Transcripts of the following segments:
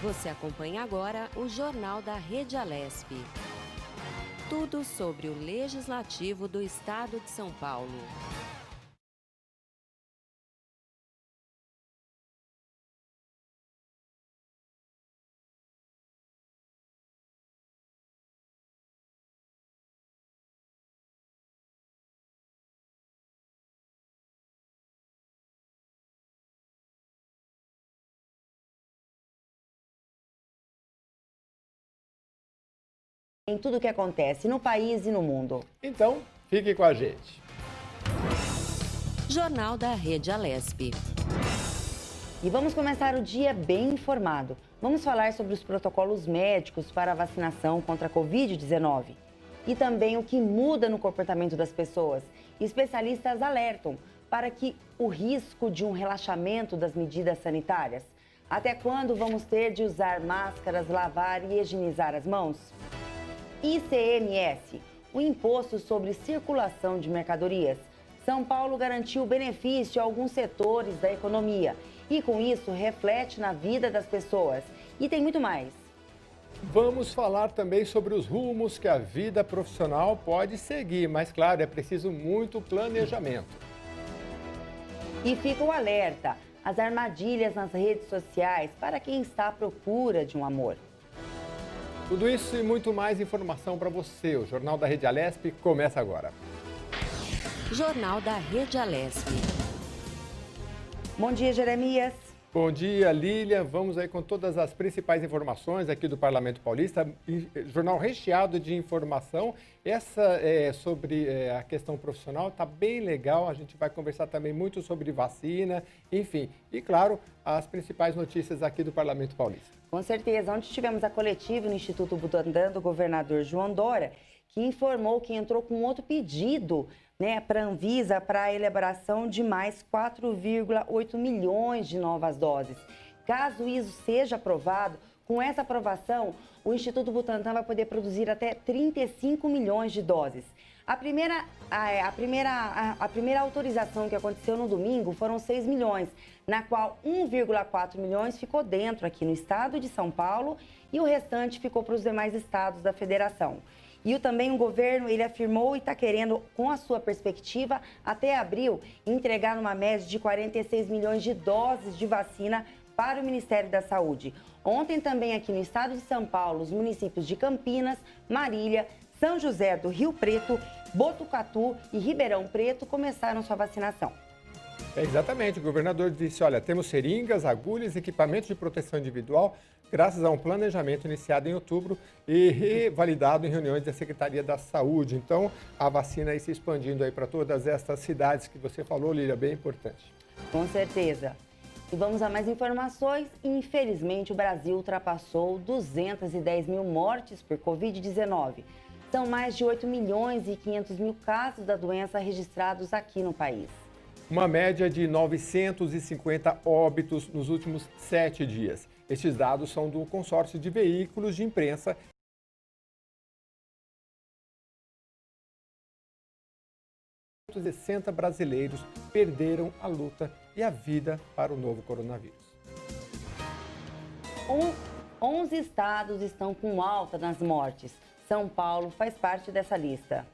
Você acompanha agora o Jornal da Rede Alesp. Tudo sobre o Legislativo do Estado de São Paulo. Em tudo o que acontece no país e no mundo. Então, fique com a gente. Jornal da Rede Alesp. E vamos começar o dia bem informado. Vamos falar sobre os protocolos médicos para a vacinação contra a Covid-19 e também o que muda no comportamento das pessoas. Especialistas alertam para que o risco de um relaxamento das medidas sanitárias. Até quando vamos ter de usar máscaras, lavar e higienizar as mãos? ICMS, o Imposto sobre Circulação de Mercadorias. São Paulo garantiu benefício a alguns setores da economia e, com isso, reflete na vida das pessoas. E tem muito mais. Vamos falar também sobre os rumos que a vida profissional pode seguir, mas, claro, é preciso muito planejamento. E fica o alerta, as armadilhas nas redes sociais para quem está à procura de um amor. Tudo isso e muito mais informação para você. O Jornal da Rede Alesp começa agora. Jornal da Rede Alesp. Bom dia, Jeremias. Bom dia, Lília. Vamos aí com todas as principais informações aqui do Parlamento Paulista. Jornal recheado de informação. Essa é sobre a questão profissional, está bem legal. A gente vai conversar também muito sobre vacina, enfim. E, claro, as principais notícias aqui do Parlamento Paulista. Com certeza. Ontem tivemos a coletiva no Instituto Butantan do governador João Dória, que informou que entrou com outro pedido, para a Anvisa para a elaboração de mais 4,8 milhões de novas doses. Caso isso seja aprovado, com essa aprovação, o Instituto Butantan vai poder produzir até 35 milhões de doses. A primeira autorização que aconteceu no domingo foram 6 milhões, na qual 1,4 milhões ficou dentro aqui no estado de São Paulo e o restante ficou para os demais estados da federação. E também o governo, ele afirmou e está querendo, com a sua perspectiva, até abril, entregar uma média de 46 milhões de doses de vacina para o Ministério da Saúde. Ontem também aqui no estado de São Paulo, os municípios de Campinas, Marília, São José do Rio Preto, Botucatu e Ribeirão Preto começaram sua vacinação. Exatamente, o governador disse, olha, temos seringas, agulhas, equipamentos de proteção individual, graças a um planejamento iniciado em outubro e revalidado em reuniões da Secretaria da Saúde. Então, a vacina aí se expandindo aí para todas estas cidades que você falou, Lília, bem importante. Com certeza. E vamos a mais informações. Infelizmente, o Brasil ultrapassou 210 mil mortes por Covid-19. São mais de 8 milhões e 500 mil casos da doença registrados aqui no país. Uma média de 950 óbitos nos últimos 7 dias. Estes dados são do consórcio de veículos de imprensa. 160 brasileiros perderam a luta e a vida para o novo coronavírus. 11 estados estão com alta nas mortes. São Paulo faz parte dessa lista.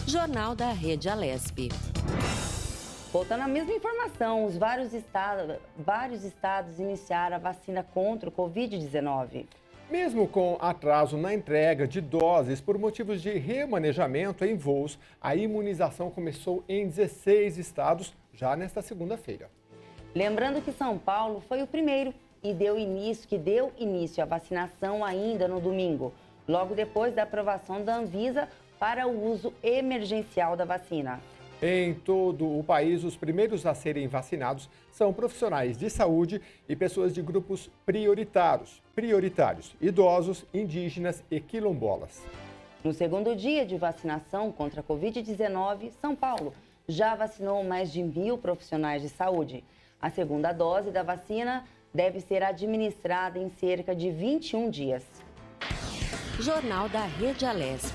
Jornal da Rede Alesp. Voltando à mesma informação, vários estados iniciaram a vacina contra o Covid-19. Mesmo com atraso na entrega de doses por motivos de remanejamento em voos, a imunização começou em 16 estados já nesta segunda-feira. Lembrando que São Paulo foi o primeiro e deu início à vacinação ainda no domingo, logo depois da aprovação da Anvisa para o uso emergencial da vacina. Em todo o país, os primeiros a serem vacinados são profissionais de saúde e pessoas de grupos prioritários, idosos, indígenas e quilombolas. No segundo dia de vacinação contra a Covid-19, São Paulo já vacinou mais de 1.000 profissionais de saúde. A segunda dose da vacina deve ser administrada em cerca de 21 dias. Jornal da Rede Alesp.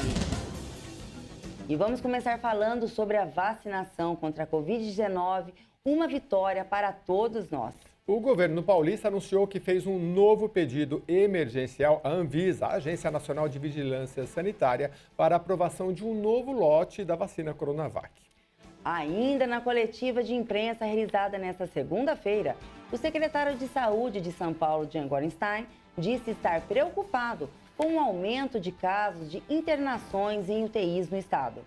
E vamos começar falando sobre a vacinação contra a Covid-19, uma vitória para todos nós. O governo paulista anunciou que fez um novo pedido emergencial à Anvisa, a Agência Nacional de Vigilância Sanitária, para a aprovação de um novo lote da vacina Coronavac. Ainda na coletiva de imprensa realizada nesta segunda-feira, o secretário de Saúde de São Paulo, Jean Gorenstein, disse estar preocupado com o aumento de casos de internações em UTIs no estado.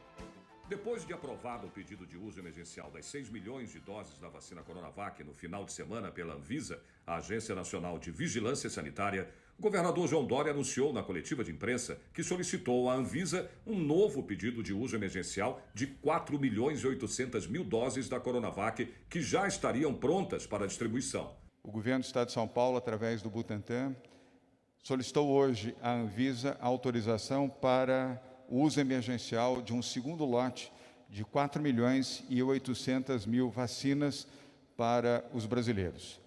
Depois de aprovado o pedido de uso emergencial das 6 milhões de doses da vacina Coronavac no final de semana pela Anvisa, a Agência Nacional de Vigilância Sanitária, o governador João Dória anunciou na coletiva de imprensa que solicitou à Anvisa um novo pedido de uso emergencial de 4 milhões e 800 mil doses da Coronavac que já estariam prontas para distribuição. O governo do Estado de São Paulo, através do Butantan, solicitou hoje à Anvisa a autorização para o uso emergencial de um segundo lote de 4 milhões e 800 mil vacinas para os brasileiros.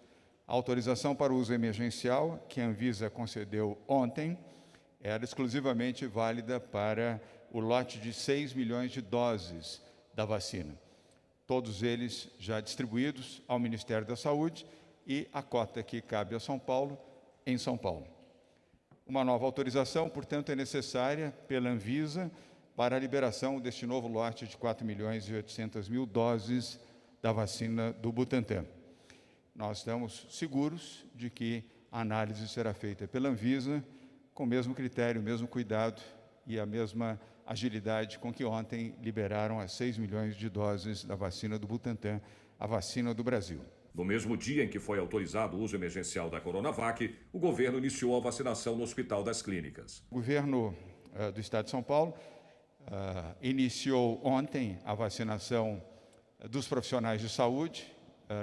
A autorização para o uso emergencial, que a Anvisa concedeu ontem, era exclusivamente válida para o lote de 6 milhões de doses da vacina. Todos eles já distribuídos ao Ministério da Saúde e a cota que cabe a São Paulo, em São Paulo. Uma nova autorização, portanto, é necessária pela Anvisa para a liberação deste novo lote de 4 milhões e 800 mil doses da vacina do Butantan. Nós estamos seguros de que a análise será feita pela Anvisa com o mesmo critério, o mesmo cuidado e a mesma agilidade com que ontem liberaram as 6 milhões de doses da vacina do Butantan, a vacina do Brasil. No mesmo dia em que foi autorizado o uso emergencial da Coronavac, o governo iniciou a vacinação no Hospital das Clínicas. O governo do Estado de São Paulo iniciou ontem a vacinação dos profissionais de saúde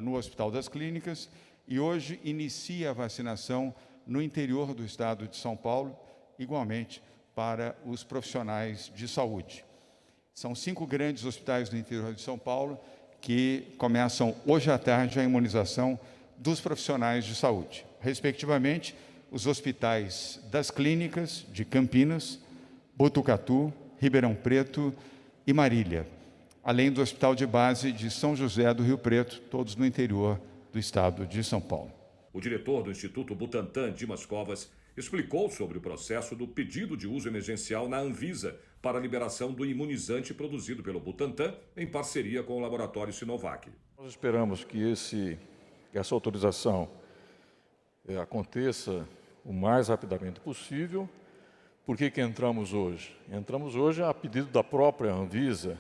no Hospital das Clínicas e hoje inicia a vacinação no interior do Estado de São Paulo, igualmente para os profissionais de saúde. São 5 grandes hospitais do interior de São Paulo que começam hoje à tarde a imunização dos profissionais de saúde. Respectivamente, os hospitais das Clínicas de Campinas, Botucatu, Ribeirão Preto e Marília, além do Hospital de Base de São José do Rio Preto, todos no interior do estado de São Paulo. O diretor do Instituto Butantan, Dimas Covas, explicou sobre o processo do pedido de uso emergencial na Anvisa para a liberação do imunizante produzido pelo Butantan em parceria com o laboratório Sinovac. Nós esperamos que essa autorização aconteça o mais rapidamente possível. Por que entramos hoje? Entramos hoje a pedido da própria Anvisa,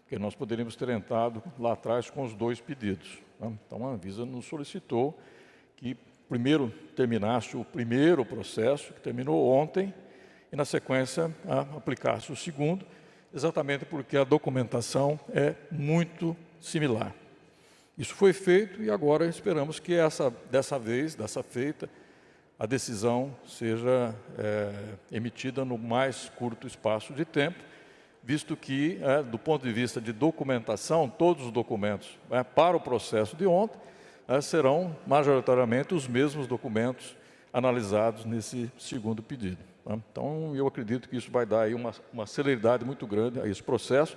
porque nós poderíamos ter entrado lá atrás com os 2 pedidos. Né? Então a Anvisa nos solicitou que primeiro terminasse o primeiro processo, que terminou ontem, e na sequência aplicasse o segundo, exatamente porque a documentação é muito similar. Isso foi feito e agora esperamos que dessa feita, a decisão seja emitida no mais curto espaço de tempo, visto que, do ponto de vista de documentação, todos os documentos para o processo de ontem serão majoritariamente os mesmos documentos analisados nesse segundo pedido. Então, eu acredito que isso vai dar aí uma celeridade muito grande a esse processo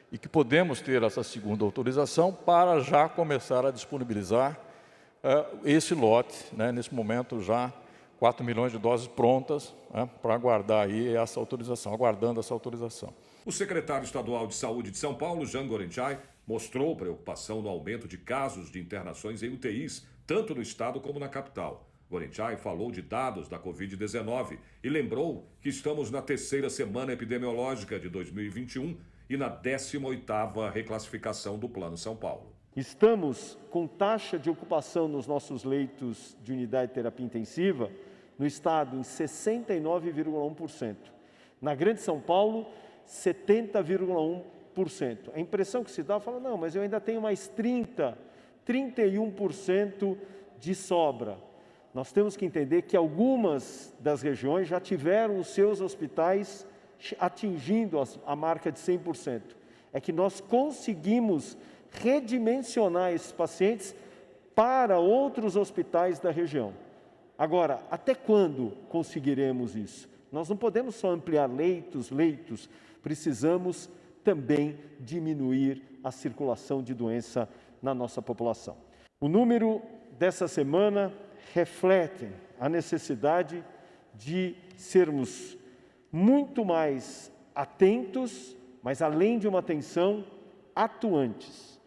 e que podemos ter essa segunda autorização para já começar a disponibilizar esse lote, né, nesse momento já 4 milhões de doses prontas para aguardar aí essa autorização, aguardando essa autorização. O secretário estadual de Saúde de São Paulo, Jean Gorenstein, mostrou preocupação no aumento de casos de internações em UTIs, tanto no estado como na capital. Gorenstein falou de dados da Covid-19 e lembrou que estamos na 3ª semana epidemiológica de 2021 e na 18ª reclassificação do Plano São Paulo. Estamos com taxa de ocupação nos nossos leitos de unidade de terapia intensiva no estado em 69,1%. Na Grande São Paulo, 70,1%. A impressão que se dá, fala, não, mas eu ainda tenho mais 31% de sobra. Nós temos que entender que algumas das regiões já tiveram os seus hospitais atingindo a marca de 100%. É que nós conseguimos redimensionar esses pacientes para outros hospitais da região. Agora, até quando conseguiremos isso? Nós não podemos só ampliar leitos, precisamos também diminuir a circulação de doença na nossa população. O número dessa semana refletem a necessidade de sermos muito mais atentos, mas além de uma atenção, atuantes.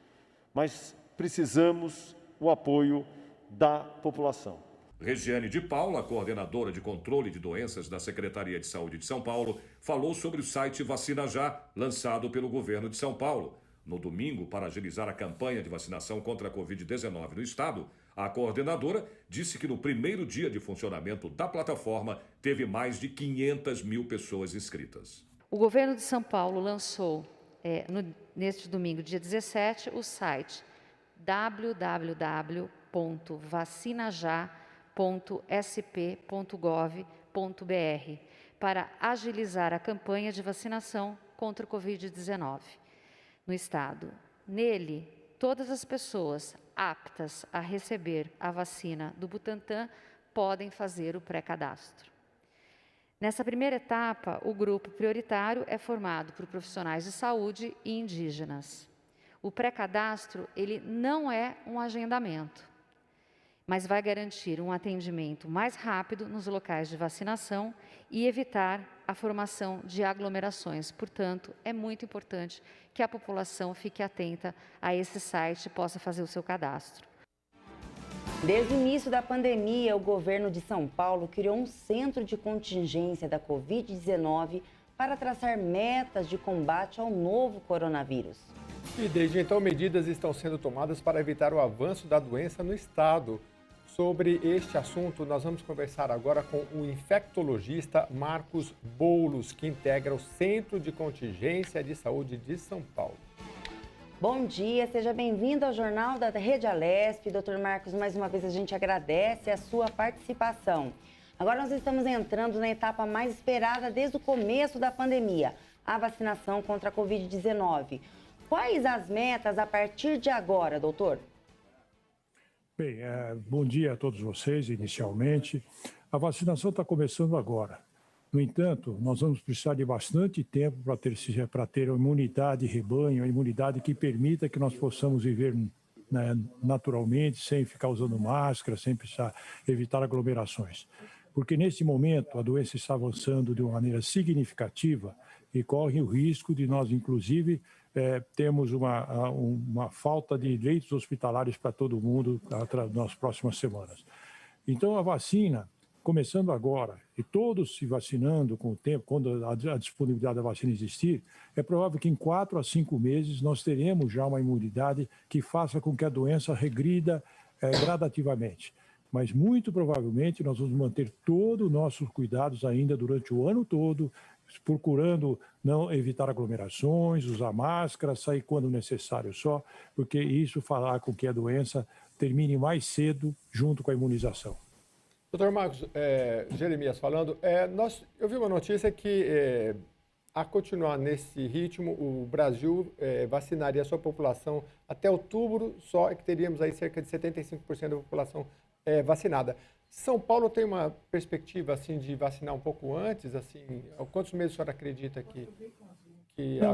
Mas precisamos o apoio da população. Regiane de Paula, coordenadora de controle de doenças da Secretaria de Saúde de São Paulo, falou sobre o site Vacina Já, lançado pelo governo de São Paulo. No domingo, para agilizar a campanha de vacinação contra a Covid-19 no estado, a coordenadora disse que no primeiro dia de funcionamento da plataforma teve mais de 500 mil pessoas inscritas. O governo de São Paulo lançou, neste domingo, dia 17, o site www.vacinajá.sp.gov.br para agilizar a campanha de vacinação contra o Covid-19 no estado. Nele, todas as pessoas aptas a receber a vacina do Butantan podem fazer o pré-cadastro. Nessa primeira etapa, o grupo prioritário é formado por profissionais de saúde e indígenas. O pré-cadastro, ele não é um agendamento, mas vai garantir um atendimento mais rápido nos locais de vacinação e evitar a formação de aglomerações. Portanto, é muito importante que a população fique atenta a esse site e possa fazer o seu cadastro. Desde o início da pandemia, o governo de São Paulo criou um centro de contingência da Covid-19 para traçar metas de combate ao novo coronavírus. E desde então, medidas estão sendo tomadas para evitar o avanço da doença no estado. Sobre este assunto, nós vamos conversar agora com o infectologista Marcos Boulos, que integra o Centro de Contingência de Saúde de São Paulo. Bom dia, seja bem-vindo ao Jornal da Rede Alesp. Dr. Marcos, mais uma vez a gente agradece a sua participação. Agora nós estamos entrando na etapa mais esperada desde o começo da pandemia, a vacinação contra a Covid-19. Quais as metas a partir de agora, doutor? Bem, bom dia a todos vocês, inicialmente. A vacinação está começando agora. No entanto, nós vamos precisar de bastante tempo para ter uma imunidade rebanho, uma imunidade que permita que nós possamos viver, né, naturalmente, sem ficar usando máscara, sem precisar evitar aglomerações. Porque, nesse momento, a doença está avançando de uma maneira significativa e corre o risco de nós, inclusive, temos uma falta de leitos hospitalares para todo mundo nas próximas semanas. Então, a vacina, começando agora, e todos se vacinando com o tempo, quando a disponibilidade da vacina existir, é provável que em 4 a 5 meses nós teremos já uma imunidade que faça com que a doença regrida gradativamente. Mas, muito provavelmente, nós vamos manter todos os nossos cuidados ainda durante o ano todo, procurando não evitar aglomerações, usar máscara, sair quando necessário só, porque isso fará com que a doença termine mais cedo junto com a imunização. Doutor Marcos, Jeremias falando, eu vi uma notícia que, a continuar nesse ritmo, o Brasil vacinaria a sua população até outubro, só que teríamos aí cerca de 75% da população vacinada. São Paulo tem uma perspectiva assim de vacinar um pouco antes, assim, quantos meses o senhor acredita que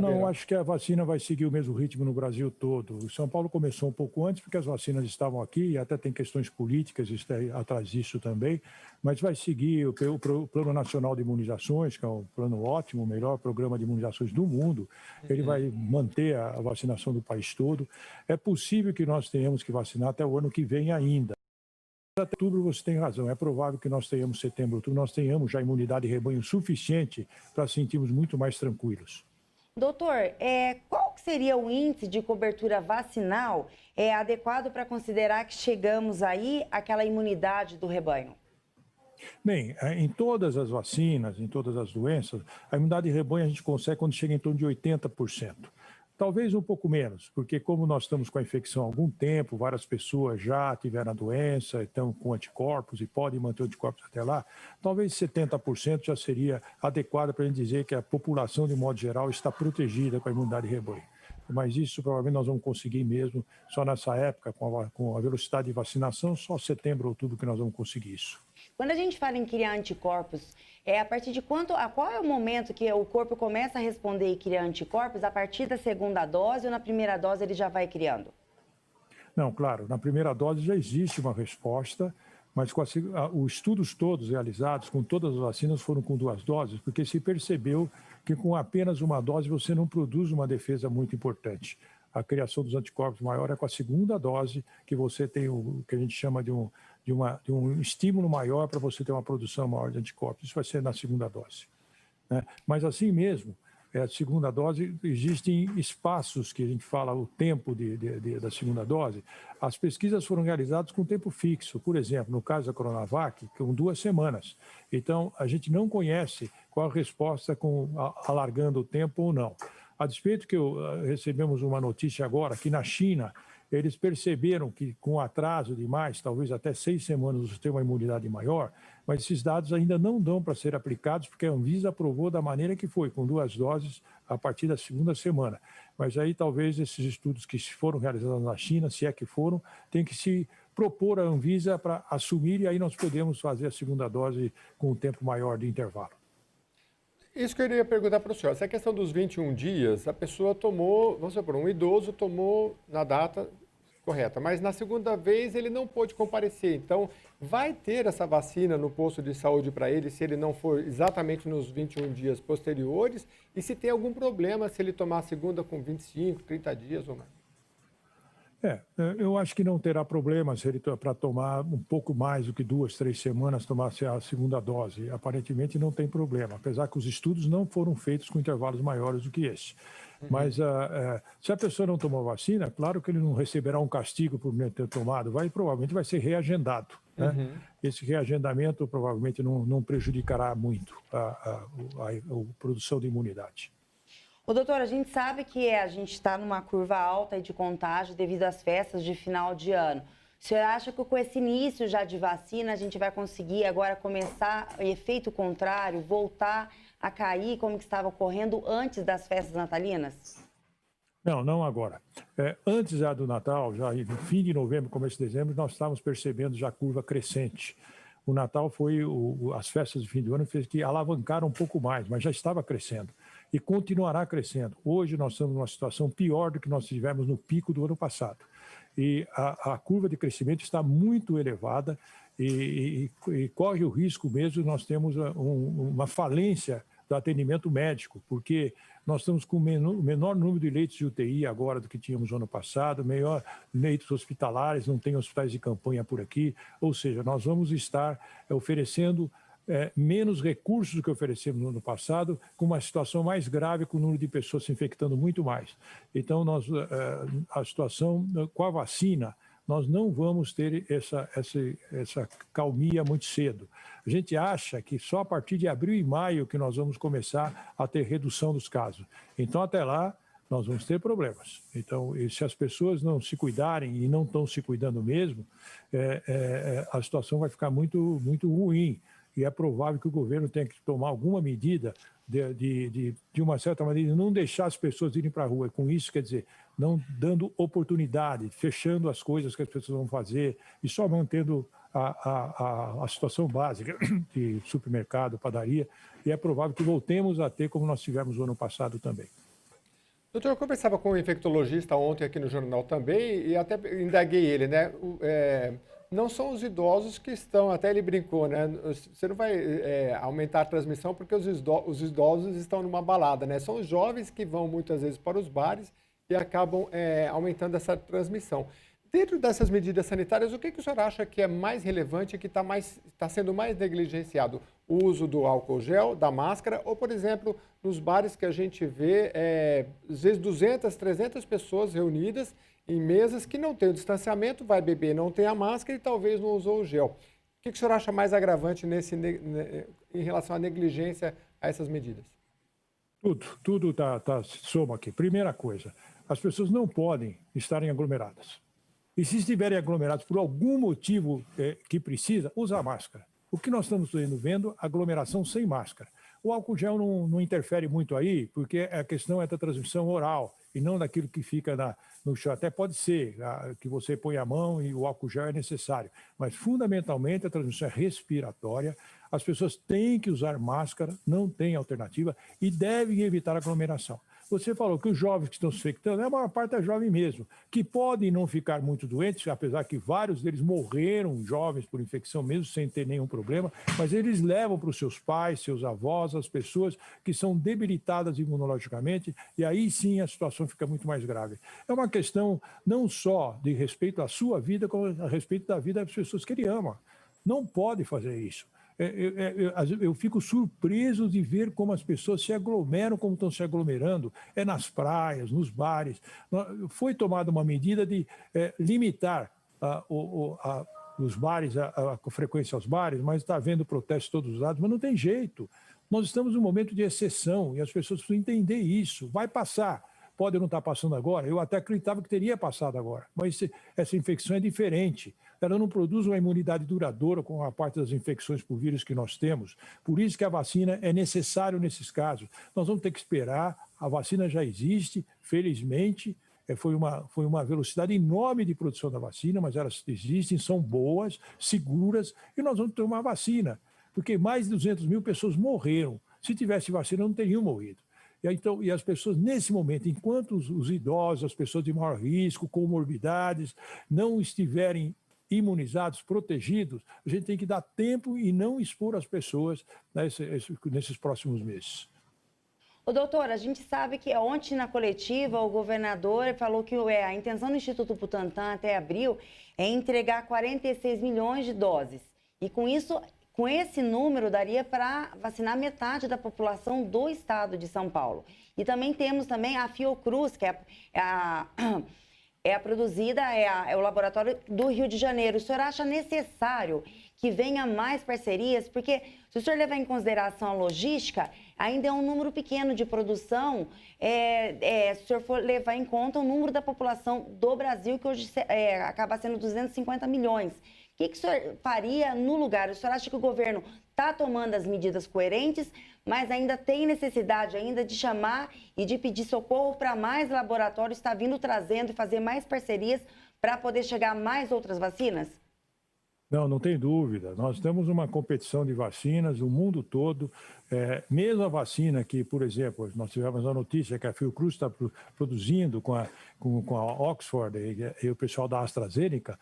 Não, acho que a vacina vai seguir o mesmo ritmo no Brasil todo. O São Paulo começou um pouco antes porque as vacinas estavam aqui e até tem questões políticas atrás disso também, mas vai seguir o Plano Nacional de Imunizações, que é um plano ótimo, o melhor programa de imunizações do mundo. Ele vai manter a vacinação do país todo. É possível que nós tenhamos que vacinar até o ano que vem ainda. Até outubro você tem razão, é provável que nós tenhamos setembro, outubro, nós tenhamos já imunidade de rebanho suficiente para sentirmos muito mais tranquilos. Doutor, qual seria o índice de cobertura vacinal adequado para considerar que chegamos aí àquela imunidade do rebanho? Bem, em todas as vacinas, em todas as doenças, a imunidade de rebanho a gente consegue quando chega em torno de 80%. Talvez um pouco menos, porque como nós estamos com a infecção há algum tempo, várias pessoas já tiveram a doença, estão com anticorpos e podem manter anticorpos até lá, talvez 70% já seria adequado para a gente dizer que a população, de modo geral, está protegida com a imunidade de rebanho. Mas isso provavelmente nós vamos conseguir mesmo só nessa época, com a velocidade de vacinação, só setembro, outubro que nós vamos conseguir isso. Quando a gente fala em criar anticorpos, a partir de qual é o momento que o corpo começa a responder e criar anticorpos? A partir da segunda dose ou na primeira dose ele já vai criando? Não, claro, na primeira dose já existe uma resposta, mas os estudos todos realizados com todas as vacinas foram com 2 doses, porque se percebeu que com apenas uma dose você não produz uma defesa muito importante. A criação dos anticorpos maior é com a segunda dose que você tem o que a gente chama de um estímulo maior para você ter uma produção maior de anticorpos. Isso vai ser na segunda dose, né? Mas assim mesmo, a segunda dose, existem espaços que a gente fala o tempo da segunda dose. As pesquisas foram realizadas com tempo fixo. Por exemplo, no caso da Coronavac, com 2 semanas. Então, a gente não conhece qual a resposta alargando o tempo ou não. A despeito que recebemos uma notícia agora que na China eles perceberam que com atraso de mais, talvez até 6 semanas, você tem uma imunidade maior, mas esses dados ainda não dão para ser aplicados, porque a Anvisa aprovou da maneira que foi, com 2 doses a partir da segunda semana. Mas aí talvez esses estudos que foram realizados na China, se é que foram, tem que se propor à Anvisa para assumir, e aí nós podemos fazer a segunda dose com um tempo maior de intervalo. Isso que eu iria perguntar para o senhor. Essa questão dos 21 dias, a pessoa tomou, vamos supor, um idoso tomou na data correta, mas na segunda vez ele não pôde comparecer. Então, vai ter essa vacina no posto de saúde para ele se ele não for exatamente nos 21 dias posteriores? E se tem algum problema se ele tomar a segunda com 25, 30 dias ou mais? Eu acho que não terá problema se ele para tomar um pouco mais do que 2, 3 semanas tomar a segunda dose. Aparentemente não tem problema, apesar que os estudos não foram feitos com intervalos maiores do que esse. Mas se a pessoa não tomou vacina, claro que ele não receberá um castigo por não ter tomado, provavelmente vai ser reagendado, né? Esse reagendamento provavelmente não prejudicará muito a produção de imunidade. Doutor, a gente sabe que a gente está numa curva alta de contágio devido às festas de final de ano. O senhor acha que com esse início já de vacina a gente vai conseguir agora começar o efeito contrário, voltar a cair como que estava ocorrendo antes das festas natalinas? Não agora. Antes já do Natal, já no fim de novembro, começo de dezembro, nós estávamos percebendo já a curva crescente. O Natal foi, as festas de fim do ano fez que alavancaram um pouco mais, mas já estava crescendo. E continuará crescendo. Hoje nós estamos numa situação pior do que nós tivemos no pico do ano passado. E a curva de crescimento está muito elevada e corre o risco mesmo de nós termos uma falência do atendimento médico, porque nós estamos com o menor número de leitos de UTI agora do que tínhamos no ano passado, melhor leitos hospitalares, não tem hospitais de campanha por aqui, ou seja, nós vamos estar oferecendo menos recursos do que oferecemos no ano passado, com uma situação mais grave, com o número de pessoas se infectando muito mais. Então, a situação com a vacina, nós não vamos ter essa calmia muito cedo. A gente acha que só a partir de abril e maio que nós vamos começar a ter redução dos casos. Então, até lá, nós vamos ter problemas. Então, se as pessoas não se cuidarem e não estão se cuidando mesmo, a situação vai ficar muito, muito ruim. E é provável que o governo tenha que tomar alguma medida de uma certa maneira, não deixar as pessoas irem para a rua. Com isso, quer dizer, não dando oportunidade, fechando as coisas que as pessoas vão fazer e só mantendo a situação básica de supermercado, padaria. E é provável que voltemos a ter como nós tivemos no ano passado também. Doutor, eu conversava com um infectologista ontem aqui no jornal também e até indaguei ele, né? Não são os idosos que estão, até ele brincou, né? Você não vai aumentar a transmissão porque os idosos estão numa balada, né? São os jovens que vão muitas vezes para os bares e acabam aumentando essa transmissão. Dentro dessas medidas sanitárias, o que o senhor acha que é mais relevante e que está sendo mais negligenciado? O uso do álcool gel, da máscara, ou, por exemplo, nos bares que a gente vê, às vezes 200, 300 pessoas reunidas em mesas que não tem o distanciamento, vai beber, não tem a máscara e talvez não usou o gel. O que o senhor acha mais agravante em relação à negligência a essas medidas? Tudo soma aqui. Primeira coisa, as pessoas não podem estarem aglomeradas. E se estiverem aglomerados por algum motivo que precisa, usar máscara. O que nós estamos vendo, aglomeração sem máscara. O álcool gel não interfere muito aí, porque a questão é da transmissão oral e não daquilo que fica no chão. Até pode ser que você põe a mão e o álcool gel é necessário, mas fundamentalmente a transmissão é respiratória. As pessoas têm que usar máscara, não tem alternativa e devem evitar aglomeração. Você falou que os jovens que estão se infectando, a maior parte é jovem mesmo, que podem não ficar muito doentes, apesar que vários deles morreram jovens por infecção mesmo, sem ter nenhum problema, mas eles levam para os seus pais, seus avós, as pessoas que são debilitadas imunologicamente, e aí sim a situação fica muito mais grave. É uma questão não só de respeito à sua vida, como a respeito da vida das pessoas que ele ama. Não pode fazer isso. Eu fico surpreso de ver como as pessoas se aglomeram, como estão se aglomerando, nas praias, nos bares. Foi tomada uma medida de limitar os bares, a frequência aos bares, mas está havendo protestos de todos os lados, mas não tem jeito. Nós estamos num momento de exceção e as pessoas precisam entender isso. Vai passar. Pode não estar passando agora, eu até acreditava que teria passado agora, mas essa infecção é diferente. Ela não produz uma imunidade duradoura com a parte das infecções por vírus que nós temos. Por isso que a vacina é necessária nesses casos. Nós vamos ter que esperar, a vacina já existe, felizmente. Foi uma velocidade enorme de produção da vacina, mas elas existem, são boas, seguras, e nós vamos ter uma vacina, porque mais de 200 mil pessoas morreram. Se tivesse vacina, não teriam morrido. Então, e as pessoas, nesse momento, enquanto os idosos, as pessoas de maior risco, comorbidades, não estiverem imunizados, protegidos, a gente tem que dar tempo e não expor as pessoas nesses próximos meses. Ô, doutor, a gente sabe que ontem na coletiva o governador falou que a intenção do Instituto Butantan até abril é entregar 46 milhões de doses. E com isso, com esse número, daria para vacinar metade da população do estado de São Paulo. E também temos a Fiocruz, que é o laboratório do Rio de Janeiro. O senhor acha necessário que venha mais parcerias? Porque se o senhor levar em consideração a logística, ainda é um número pequeno de produção, se o senhor for levar em conta o número da população do Brasil, que hoje acaba sendo 250 milhões. O que o senhor faria no lugar? O senhor acha que o governo está tomando as medidas coerentes, mas ainda tem necessidade ainda de chamar e de pedir socorro para mais laboratórios, está vindo trazendo e fazer mais parcerias para poder chegar a mais outras vacinas? Não tem dúvida. Nós temos uma competição de vacinas no mundo todo. Mesmo a vacina que, por exemplo, nós tivemos a notícia que a Fiocruz está produzindo com a Oxford e o pessoal da AstraZeneca,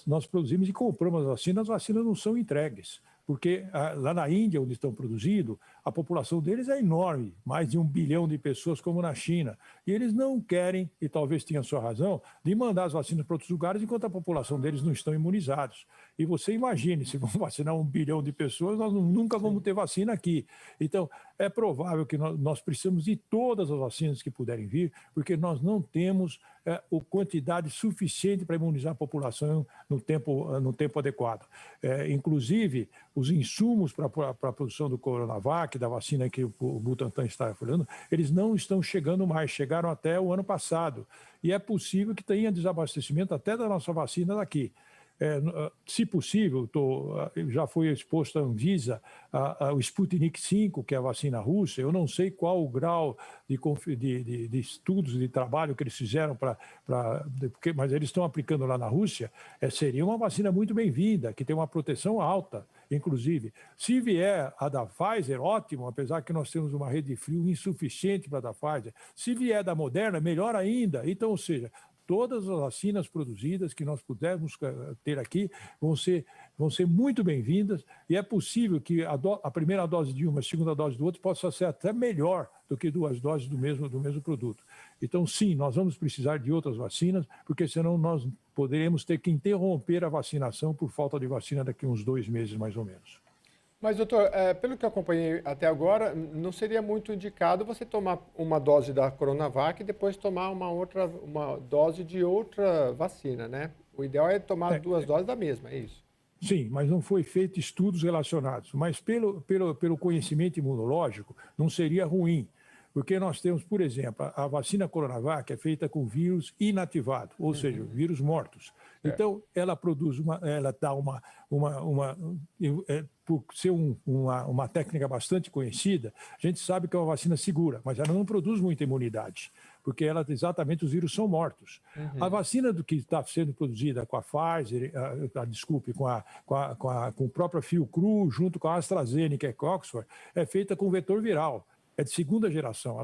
nós produzimos e compramos as vacinas não são entregues. Porque lá na Índia, onde estão produzindo, a população deles é enorme, mais de 1 bilhão de pessoas, como na China. E eles não querem, e talvez tenham sua razão, de mandar as vacinas para outros lugares enquanto a população deles não estão imunizados. E você imagine, se vamos vacinar 1 bilhão de pessoas, nós nunca vamos ter vacina aqui. Então, é provável que nós precisamos de todas as vacinas que puderem vir, porque nós não temos quantidade suficiente para imunizar a população no tempo adequado. Inclusive, os insumos para a produção do Coronavac, da vacina que o Butantan está falando, eles não estão chegando mais, chegaram até o ano passado. E é possível que tenha desabastecimento até da nossa vacina daqui. Se possível, já foi exposto à Anvisa o Sputnik V, que é a vacina russa. Eu não sei qual o grau de estudos, de trabalho que eles fizeram, mas eles estão aplicando lá na Rússia. Seria uma vacina muito bem-vinda, que tem uma proteção alta, inclusive. Se vier a da Pfizer, ótimo, apesar que nós temos uma rede de frio insuficiente para a da Pfizer. Se vier da Moderna, melhor ainda. Então, ou seja, todas as vacinas produzidas que nós pudermos ter aqui vão ser muito bem-vindas, e é possível que a primeira dose de uma, a segunda dose do outro possa ser até melhor do que 2 doses do mesmo produto. Então, sim, nós vamos precisar de outras vacinas, porque senão nós poderemos ter que interromper a vacinação por falta de vacina daqui a uns 2 meses, mais ou menos. Mas, doutor, pelo que eu acompanhei até agora, não seria muito indicado você tomar uma dose da Coronavac e depois tomar uma dose de outra vacina, né? O ideal é tomar 2 doses da mesma, é isso? Sim, mas não foi feito estudos relacionados. Mas pelo conhecimento imunológico, não seria ruim. Porque nós temos, por exemplo, a vacina Coronavac é feita com vírus inativado, ou seja, vírus mortos. Então, ela produz ela dá por ser uma técnica bastante conhecida, a gente sabe que é uma vacina segura, mas ela não produz muita imunidade, porque exatamente os vírus são mortos. A vacina que está sendo produzida com a Pfizer, com o próprio Fiocruz, junto com a AstraZeneca e com a Oxford, é feita com vetor viral. é de segunda geração,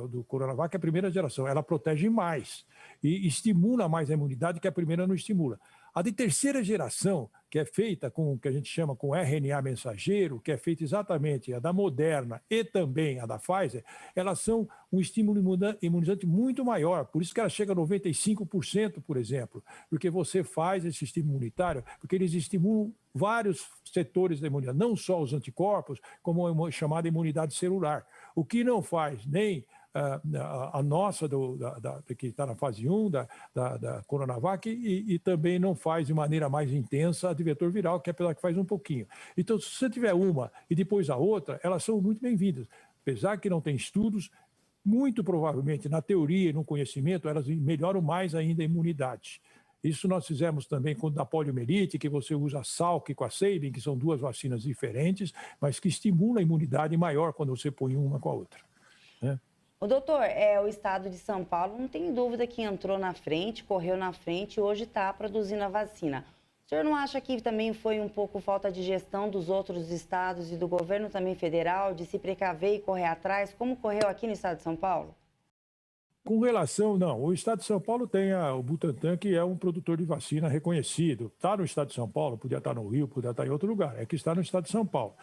do Coronavac é a primeira geração, ela protege mais e estimula mais a imunidade que a primeira não estimula. A de terceira geração, que é feita com o que a gente chama com RNA mensageiro, que é feita exatamente a da Moderna e também a da Pfizer, elas são um estímulo imunizante muito maior, por isso que ela chega a 95%, por exemplo, porque você faz esse estímulo imunitário, porque eles estimulam vários setores da imunidade, não só os anticorpos, como a chamada imunidade celular, o que não faz nem a nossa, que está na fase 1 da Coronavac, e também não faz de maneira mais intensa a de vetor viral, que é apesar que faz um pouquinho. Então, se você tiver uma e depois a outra, elas são muito bem-vindas. Apesar que não tem estudos, muito provavelmente, na teoria e no conhecimento, elas melhoram mais ainda a imunidade. Isso nós fizemos também com a poliomielite, que você usa a Salk com a Sabin, que são duas vacinas diferentes, mas que estimulam a imunidade maior quando você põe uma com a outra, né? O doutor, o estado de São Paulo não tem dúvida que entrou na frente, correu na frente e hoje está produzindo a vacina. O senhor não acha que também foi um pouco falta de gestão dos outros estados e do governo também federal, de se precaver e correr atrás, como correu aqui no estado de São Paulo? Com relação, não, o estado de São Paulo tem o Butantan, que é um produtor de vacina reconhecido. Está no estado de São Paulo, podia estar no Rio, podia estar em outro lugar, é que está no estado de São Paulo.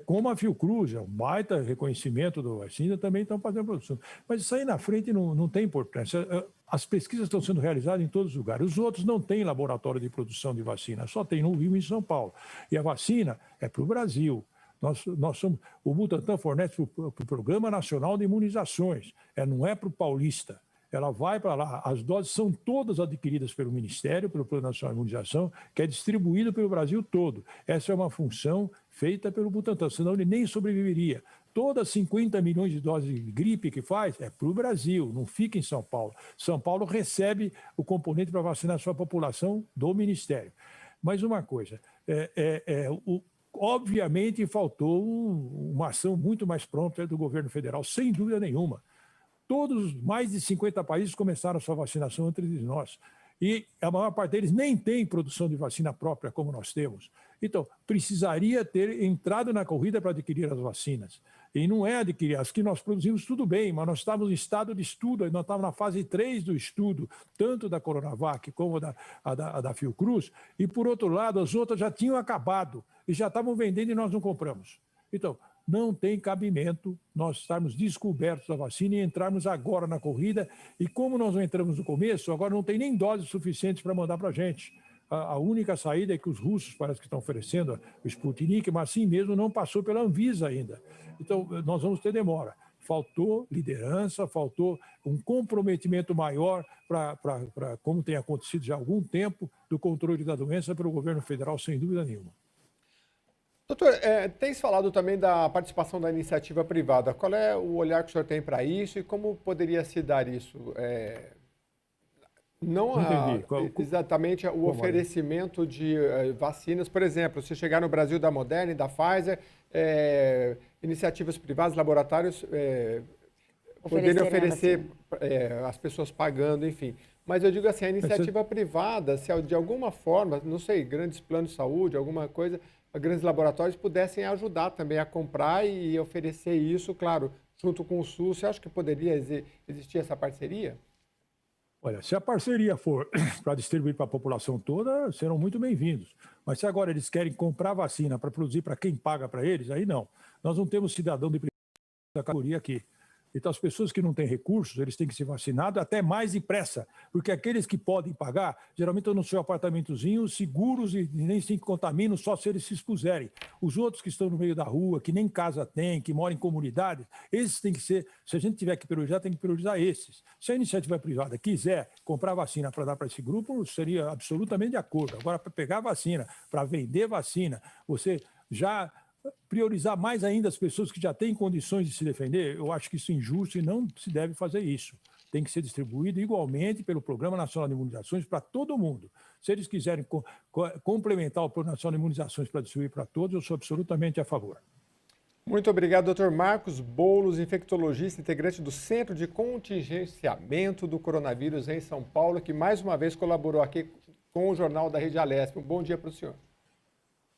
Como a Fiocruz, é um baita reconhecimento do vacina, também estão fazendo produção. Mas isso aí na frente não tem importância. As pesquisas estão sendo realizadas em todos os lugares. Os outros não têm laboratório de produção de vacina, só tem no Rio e em São Paulo. E a vacina é para o Brasil. Nós somos, o Butantan fornece para o Programa Nacional de Imunizações, não é para o paulista. Ela vai para lá, as doses são todas adquiridas pelo Ministério, pelo Plano Nacional de Imunização, que é distribuído pelo Brasil todo. Essa é uma função feita pelo Butantan, senão ele nem sobreviveria. Todas 50 milhões de doses de gripe que faz é para o Brasil, não fica em São Paulo. São Paulo recebe o componente para vacinar a sua população do Ministério. Mas uma coisa, obviamente, faltou uma ação muito mais pronta do governo federal, sem dúvida nenhuma. Todos, mais de 50 países começaram a sua vacinação antes de nós. E a maior parte deles nem tem produção de vacina própria, como nós temos. Então, precisaria ter entrado na corrida para adquirir as vacinas. E não é adquirir, as que nós produzimos tudo bem, mas nós estávamos em estado de estudo, nós estávamos na fase 3 do estudo, tanto da Coronavac como da Fiocruz, e por outro lado, as outras já tinham acabado e já estavam vendendo e nós não compramos. Então, não tem cabimento nós estarmos descobertos da vacina e entrarmos agora na corrida, e como nós não entramos no começo, agora não tem nem doses suficientes para mandar para a gente. A única saída é que os russos parece que estão oferecendo o Sputnik, mas assim mesmo não passou pela Anvisa ainda. Então, nós vamos ter demora. Faltou liderança, faltou um comprometimento maior para, como tem acontecido já há algum tempo, do controle da doença pelo governo federal, sem dúvida nenhuma. Doutor, tem se falado também da participação da iniciativa privada. Qual é o olhar que o senhor tem para isso e como poderia se dar isso? Não exatamente o oferecimento de vacinas. Por exemplo, se chegar no Brasil da Moderna e da Pfizer, iniciativas privadas, laboratórios poderem oferecer as pessoas pagando, enfim. Mas eu digo assim, a iniciativa privada, se de alguma forma, não sei, grandes planos de saúde, alguma coisa, grandes laboratórios pudessem ajudar também a comprar e oferecer isso, claro, junto com o SUS, você acha que poderia existir essa parceria? Olha, se a parceria for para distribuir para a população toda, serão muito bem-vindos. Mas se agora eles querem comprar vacina para produzir para quem paga para eles, aí não. Nós não temos cidadão de primeira categoria aqui. Então, as pessoas que não têm recursos, eles têm que ser vacinados até mais depressa, porque aqueles que podem pagar, geralmente estão no seu apartamentozinho, seguros e nem se contaminam, só se eles se expuserem. Os outros que estão no meio da rua, que nem casa tem, que moram em comunidades, esses têm que ser, se a gente tiver que priorizar, tem que priorizar esses. Se a iniciativa privada quiser comprar vacina para dar para esse grupo, seria absolutamente de acordo. Agora, para pegar vacina, para vender vacina, você já priorizar mais ainda as pessoas que já têm condições de se defender, eu acho que isso é injusto e não se deve fazer isso. Tem que ser distribuído igualmente pelo Programa Nacional de Imunizações para todo mundo. Se eles quiserem complementar o Programa Nacional de Imunizações para distribuir para todos, eu sou absolutamente a favor. Muito obrigado, Dr. Marcos Boulos, infectologista, integrante do Centro de Contingenciamento do Coronavírus em São Paulo, que mais uma vez colaborou aqui com o Jornal da Rede Alesp. Um bom dia para o senhor.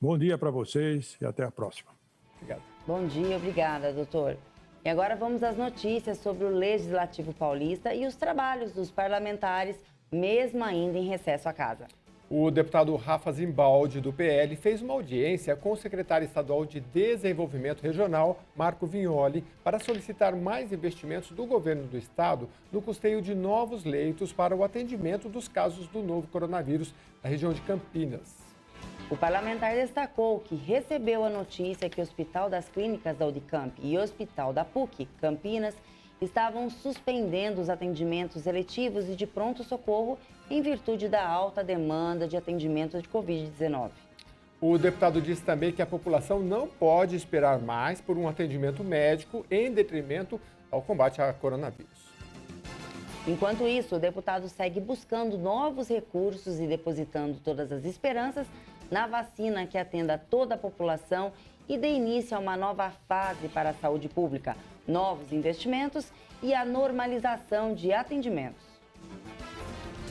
Bom dia para vocês e até a próxima. Obrigado. Bom dia, obrigada, doutor. E agora vamos às notícias sobre o Legislativo Paulista e os trabalhos dos parlamentares, mesmo ainda em recesso à casa. O deputado Rafa Zimbaldi, do PL, fez uma audiência com o secretário estadual de Desenvolvimento Regional, Marco Vignoli, para solicitar mais investimentos do governo do estado no custeio de novos leitos para o atendimento dos casos do novo coronavírus na região de Campinas. O parlamentar destacou que recebeu a notícia que o Hospital das Clínicas da Unicamp e o Hospital da PUC, Campinas, estavam suspendendo os atendimentos eletivos e de pronto-socorro em virtude da alta demanda de atendimento de Covid-19. O deputado disse também que a população não pode esperar mais por um atendimento médico em detrimento ao combate ao coronavírus. Enquanto isso, o deputado segue buscando novos recursos e depositando todas as esperanças na vacina que atenda toda a população e dê início a uma nova fase para a saúde pública, novos investimentos e a normalização de atendimentos.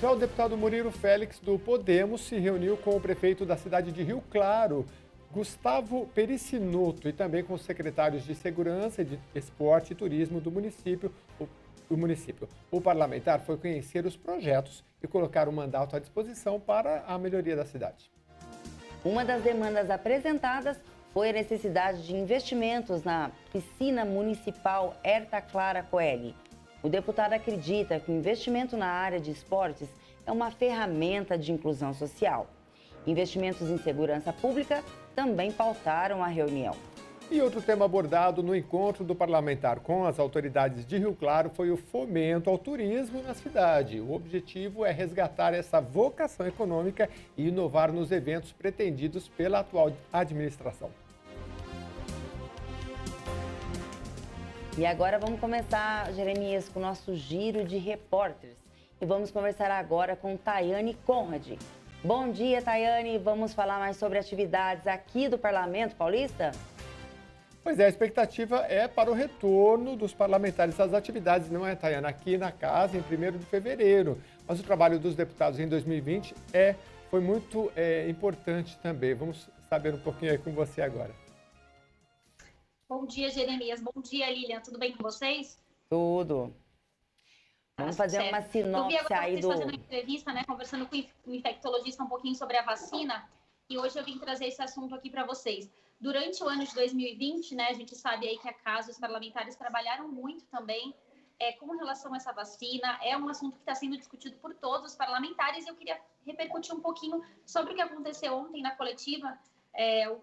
Já o deputado Murilo Félix, do Podemos, se reuniu com o prefeito da cidade de Rio Claro, Gustavo Pericinuto, e também com os secretários de Segurança, de Esporte e Turismo do município. O parlamentar foi conhecer os projetos e colocar o mandato à disposição para a melhoria da cidade. Uma das demandas apresentadas foi a necessidade de investimentos na piscina municipal Herta Clara Coelho. O deputado acredita que o investimento na área de esportes é uma ferramenta de inclusão social. Investimentos em segurança pública também pautaram a reunião. E outro tema abordado no encontro do parlamentar com as autoridades de Rio Claro foi o fomento ao turismo na cidade. O objetivo é resgatar essa vocação econômica e inovar nos eventos pretendidos pela atual administração. E agora vamos começar, Jeremias, com o nosso giro de repórteres. E vamos conversar agora com Tayane Conrad. Bom dia, Tayane. Vamos falar mais sobre atividades aqui do Parlamento Paulista? Pois é, a expectativa é para o retorno dos parlamentares às atividades, não é, Tayane? Aqui na casa, em 1º de fevereiro. Mas o trabalho dos deputados em 2020 foi muito importante também. Vamos saber um pouquinho aí com você agora. Bom dia, Jeremias. Bom dia, Lilian. Tudo bem com vocês? Tudo. Vamos fazer uma sinopse aí do... fazendo uma entrevista, né, conversando com o infectologista um pouquinho sobre a vacina. E hoje eu vim trazer esse assunto aqui para vocês. Durante o ano de 2020, né, a gente sabe aí que a casa, os parlamentares trabalharam muito também com relação a essa vacina. É um assunto que está sendo discutido por todos os parlamentares e eu queria repercutir um pouquinho sobre o que aconteceu ontem na coletiva.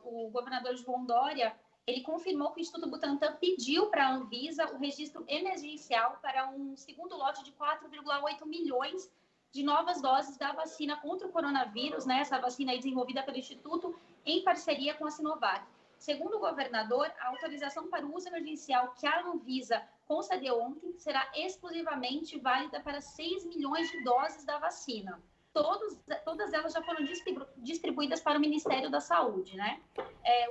O governador João Dória, ele confirmou que o Instituto Butantan pediu para a Anvisa o registro emergencial para um segundo lote de 4,8 milhões de novas doses da vacina contra o coronavírus, né? Essa vacina aí desenvolvida pelo Instituto em parceria com a Sinovac. Segundo o governador, a autorização para o uso emergencial que a Anvisa concedeu ontem será exclusivamente válida para 6 milhões de doses da vacina. Todas elas já foram distribuídas para o Ministério da Saúde, né?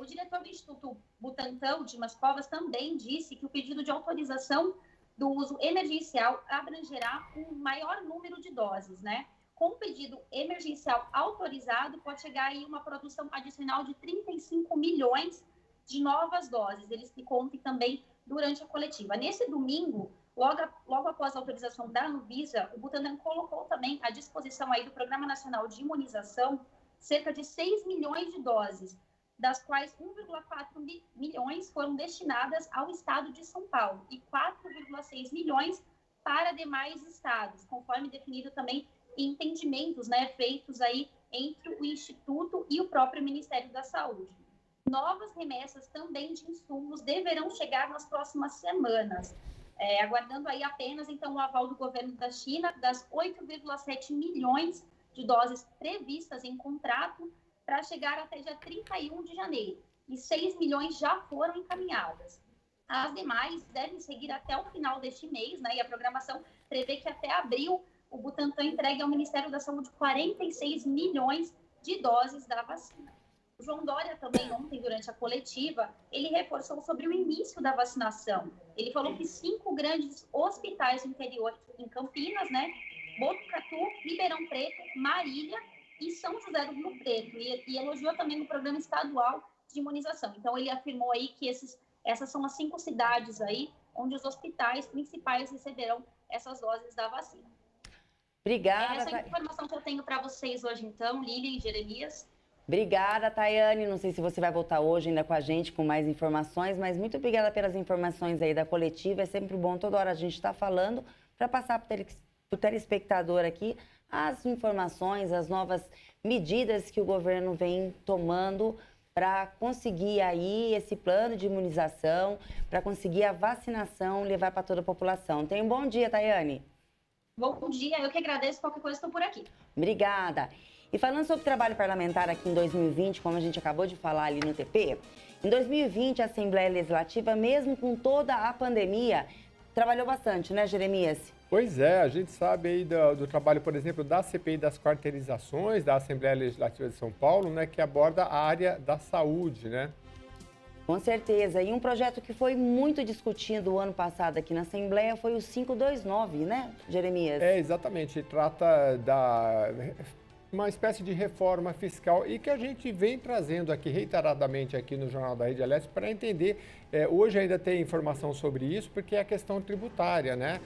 O diretor do Instituto Butantan, o Dimas Covas, também disse que o pedido de autorização do uso emergencial abrangerá um maior número de doses, né? Com o pedido emergencial autorizado, pode chegar aí uma produção adicional de 35 milhões de novas doses. Ele explicou ontem também durante a coletiva. Nesse domingo, logo após a autorização da Anvisa, o Butantan colocou também à disposição aí do Programa Nacional de Imunização cerca de 6 milhões de doses, das quais 1,4 milhões foram destinadas ao estado de São Paulo e 4,6 milhões para demais estados, conforme definido também em entendimentos, né, feitos aí entre o Instituto e o próprio Ministério da Saúde. Novas remessas também de insumos deverão chegar nas próximas semanas, aguardando aí apenas, então, o aval do governo da China das 8,7 milhões de doses previstas em contrato para chegar até dia 31 de janeiro, e 6 milhões já foram encaminhadas. As demais devem seguir até o final deste mês, né, e a programação prevê que até abril o Butantan entregue ao Ministério da Saúde 46 milhões de doses da vacina. O João Dória também ontem, durante a coletiva, ele reforçou sobre o início da vacinação. Ele falou que 5 grandes hospitais do interior, em Campinas, né, Botucatu, Ribeirão Preto, Marília e São José do Rio Preto, e elogiou também o programa estadual de imunização. Então, ele afirmou aí que essas são as 5 cidades aí onde os hospitais principais receberão essas doses da vacina. Obrigada. Essa é a informação que eu tenho para vocês hoje, então, Lília e Jeremias. Obrigada, Tayane. Não sei se você vai voltar hoje ainda com a gente com mais informações, mas muito obrigada pelas informações aí da coletiva. É sempre bom toda hora a gente estar falando para passar para o telespectador aqui as informações, as novas medidas que o governo vem tomando para conseguir aí esse plano de imunização, para conseguir a vacinação levar para toda a população. Tenha um bom dia, Tayane. Bom dia, eu que agradeço. Qualquer coisa, estou por aqui. Obrigada. E falando sobre trabalho parlamentar aqui em 2020, como a gente acabou de falar ali no TP, em 2020 a Assembleia Legislativa, mesmo com toda a pandemia, trabalhou bastante, né, Jeremias? Pois é, a gente sabe aí do trabalho, por exemplo, da CPI das quarteirizações da Assembleia Legislativa de São Paulo, né, que aborda a área da saúde, né? Com certeza. E um projeto que foi muito discutido o ano passado aqui na Assembleia foi o 529, né, Jeremias? É, exatamente. Trata da uma espécie de reforma fiscal e que a gente vem trazendo aqui reiteradamente aqui no Jornal da Rede Leste para entender. Hoje ainda tem informação sobre isso, porque é a questão tributária, né?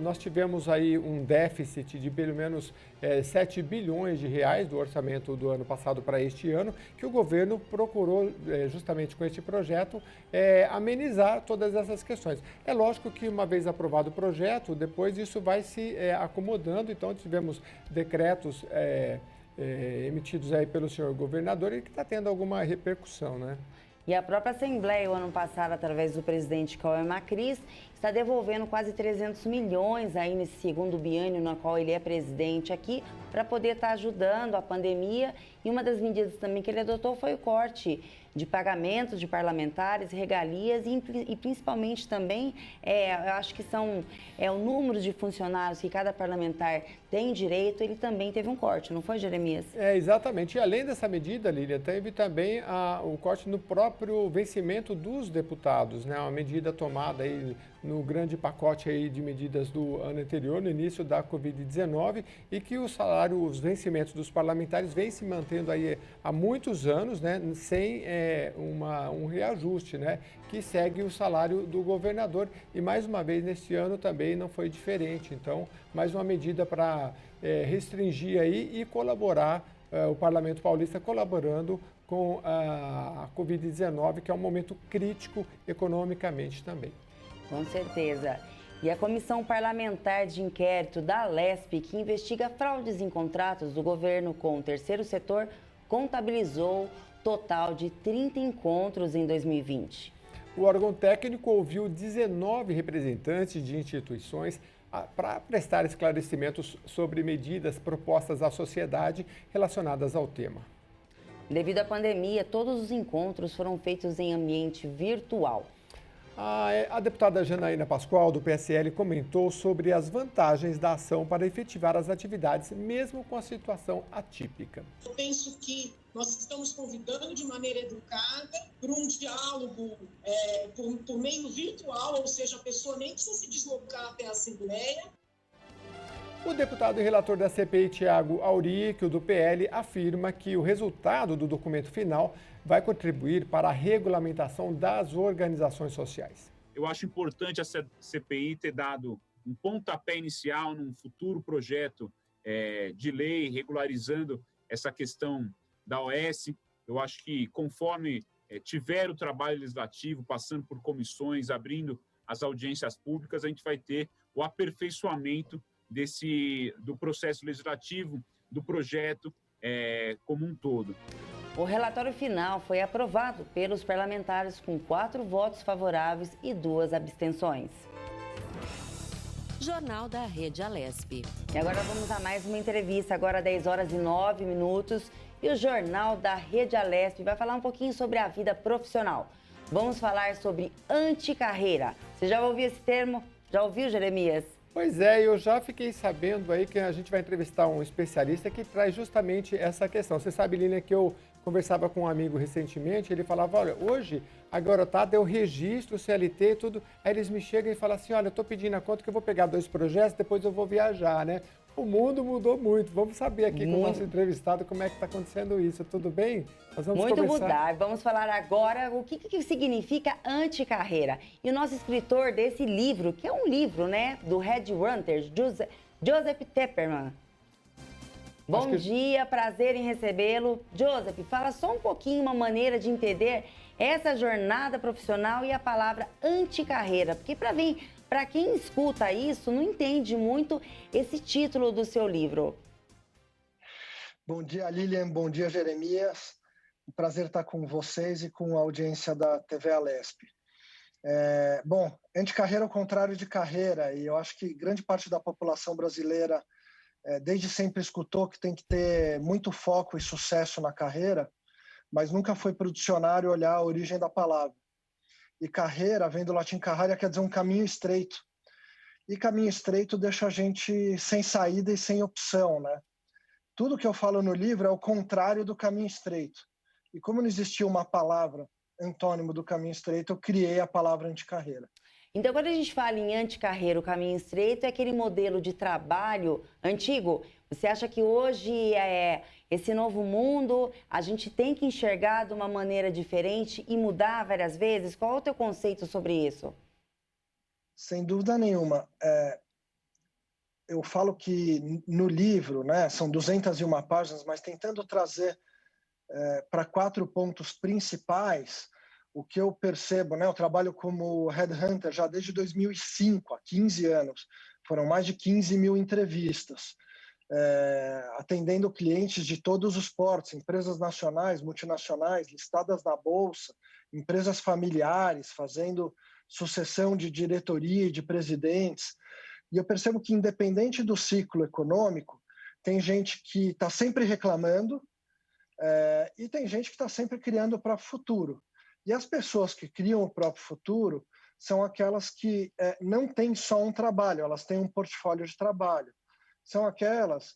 Nós tivemos aí um déficit de pelo menos 7 bilhões de reais do orçamento do ano passado para este ano, que o governo procurou, justamente com este projeto, amenizar todas essas questões. É lógico que uma vez aprovado o projeto, depois isso vai se acomodando, então tivemos decretos emitidos aí pelo senhor governador e que está tendo alguma repercussão, né? E a própria Assembleia, o ano passado, através do presidente Cauê Cris, está devolvendo quase 300 milhões aí nesse segundo biênio no qual ele é presidente aqui, para poder estar ajudando a pandemia. E uma das medidas também que ele adotou foi o corte de pagamentos de parlamentares, regalias e principalmente também, eu acho que são o número de funcionários que cada parlamentar tem direito, ele também teve um corte, não foi, Jeremias? Exatamente. E além dessa medida, Lília, teve também o corte no próprio vencimento dos deputados, né? Uma medida tomada aí no grande pacote aí de medidas do ano anterior, no início da Covid-19, e que os vencimentos dos parlamentares vêm se mantendo aí há muitos anos, né? Sem um reajuste, né? Que segue o salário do governador. E mais uma vez, neste ano também não foi diferente. Então, mais uma medida para restringir aí e colaborar, o Parlamento Paulista colaborando com a Covid-19, que é um momento crítico economicamente também. Com certeza. E a Comissão Parlamentar de Inquérito da Alesp, que investiga fraudes em contratos do governo com o terceiro setor, contabilizou total de 30 encontros em 2020. O órgão técnico ouviu 19 representantes de instituições para prestar esclarecimentos sobre medidas propostas à sociedade relacionadas ao tema. Devido à pandemia, todos os encontros foram feitos em ambiente virtual. A deputada Janaína Pascoal, do PSL, comentou sobre as vantagens da ação para efetivar as atividades, mesmo com a situação atípica. Eu penso que nós estamos convidando de maneira educada para um diálogo por meio virtual, ou seja, a pessoa nem precisa se deslocar até a Assembleia. O deputado e relator da CPI, Thiago Auríquio, do PL, afirma que o resultado do documento final vai contribuir para a regulamentação das organizações sociais. Eu acho importante a CPI ter dado um pontapé inicial num futuro projeto de lei regularizando essa questão da OS. Eu acho que conforme tiver o trabalho legislativo, passando por comissões, abrindo as audiências públicas, a gente vai ter o aperfeiçoamento do processo legislativo, do projeto como um todo. O relatório final foi aprovado pelos parlamentares com 4 votos favoráveis e 2 abstenções. Jornal da Rede Alesp. E agora vamos a mais uma entrevista, agora 10h09. E o Jornal da Rede Alesp vai falar um pouquinho sobre a vida profissional. Vamos falar sobre anticarreira. Você já ouviu esse termo? Já ouviu, Jeremias? Pois é, eu já fiquei sabendo aí que a gente vai entrevistar um especialista que traz justamente essa questão. Você sabe, Lília, que eu conversava com um amigo recentemente, ele falava, olha, hoje a garotada eu registro o CLT e tudo, aí eles me chegam e falam assim, olha, eu estou pedindo a conta que eu vou pegar 2 projetos, depois eu vou viajar, né? O mundo mudou muito. Vamos saber aqui com o nosso entrevistado como é que está acontecendo isso. Tudo bem? Nós vamos muito conversar. mudar. Vamos falar agora o que significa anticarreira. E o nosso escritor desse livro, que é um livro, né, do Headhunter, Joseph Tepperman. Bom dia, prazer em recebê-lo. Joseph, fala só um pouquinho uma maneira de entender essa jornada profissional e a palavra anticarreira. Porque para quem escuta isso, não entende muito esse título do seu livro. Bom dia, Lilian. Bom dia, Jeremias. Um prazer estar com vocês e com a audiência da TV Alesp. Bom, anticarreira é o contrário de carreira, e eu acho que grande parte da população brasileira desde sempre escutou que tem que ter muito foco e sucesso na carreira, mas nunca foi para o dicionário olhar a origem da palavra. E carreira vem do latim carrera, quer dizer um caminho estreito. E caminho estreito deixa a gente sem saída e sem opção, né? Tudo que eu falo no livro é o contrário do caminho estreito. E como não existia uma palavra antônimo do caminho estreito, eu criei a palavra anticarreira. Então, quando a gente fala em anticarreira, o caminho estreito é aquele modelo de trabalho antigo. Você acha que hoje, esse novo mundo, a gente tem que enxergar de uma maneira diferente e mudar várias vezes? Qual é o teu conceito sobre isso? Sem dúvida nenhuma. Eu falo que no livro, né, são 201 páginas, mas tentando trazer para 4 pontos principais o que eu percebo, né? Eu trabalho como headhunter já desde 2005, há 15 anos. Foram mais de 15 mil entrevistas, atendendo clientes de todos os portos, empresas nacionais, multinacionais, listadas na Bolsa, empresas familiares, fazendo sucessão de diretoria e de presidentes. E eu percebo que, independente do ciclo econômico, tem gente que está sempre reclamando e tem gente que está sempre criando para o futuro. E as pessoas que criam o próprio futuro são aquelas que não têm só um trabalho, elas têm um portfólio de trabalho. São aquelas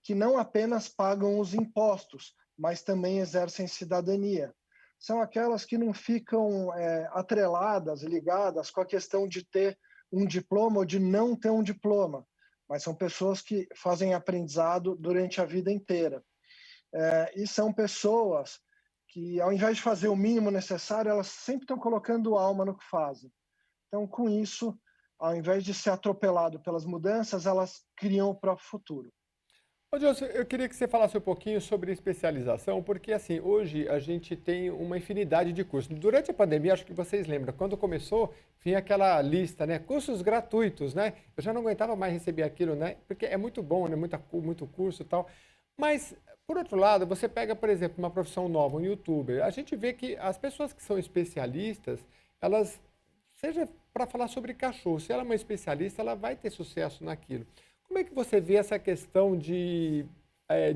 que não apenas pagam os impostos, mas também exercem cidadania. São aquelas que não ficam atreladas, ligadas com a questão de ter um diploma ou de não ter um diploma, mas são pessoas que fazem aprendizado durante a vida inteira. E são pessoas que, ao invés de fazer o mínimo necessário, elas sempre estão colocando alma no que fazem. Então, com isso, ao invés de ser atropelado pelas mudanças, elas criam o próprio futuro. Ô, José, eu queria que você falasse um pouquinho sobre especialização, porque, assim, hoje a gente tem uma infinidade de cursos. Durante a pandemia, acho que vocês lembram, quando começou, vinha aquela lista, né? Cursos gratuitos, né? Eu já não aguentava mais receber aquilo, né? Porque é muito bom, né? Muito curso e tal. Mas, por outro lado, você pega, por exemplo, uma profissão nova, um youtuber, a gente vê que as pessoas que são especialistas, elas, seja para falar sobre cachorro, se ela é uma especialista, ela vai ter sucesso naquilo. Como é que você vê essa questão de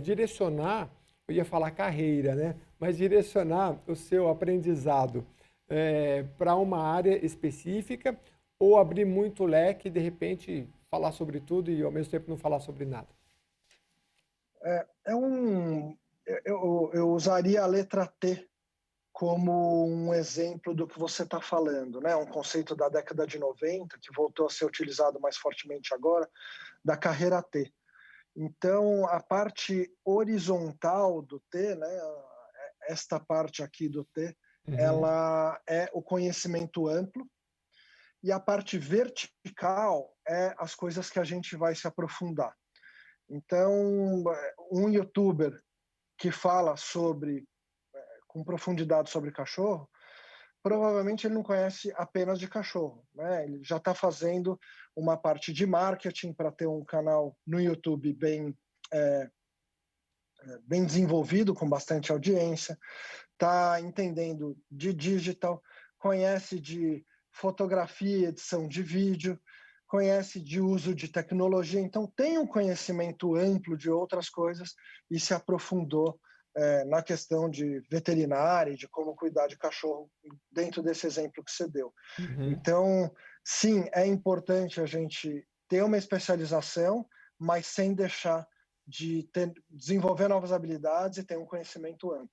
direcionar, eu ia falar carreira, né? Mas direcionar o seu aprendizado para uma área específica ou abrir muito leque e, de repente, falar sobre tudo e, ao mesmo tempo, não falar sobre nada? Eu usaria a letra T como um exemplo do que você está falando, né? Um conceito da década de 90, que voltou a ser utilizado mais fortemente agora, da carreira T. Então, a parte horizontal do T, né? Esta parte aqui do T, ela é o conhecimento amplo, e a parte vertical é as coisas que a gente vai se aprofundar. Então, um youtuber que fala com profundidade sobre cachorro, provavelmente ele não conhece apenas de cachorro, né? Ele já está fazendo uma parte de marketing para ter um canal no YouTube bem desenvolvido, com bastante audiência, está entendendo de digital, conhece de fotografia, edição de vídeo, conhece de uso de tecnologia, então tem um conhecimento amplo de outras coisas e se aprofundou na questão de veterinária e de como cuidar de cachorro dentro desse exemplo que você deu. Então, sim, é importante a gente ter uma especialização, mas sem deixar de desenvolver novas habilidades e ter um conhecimento amplo.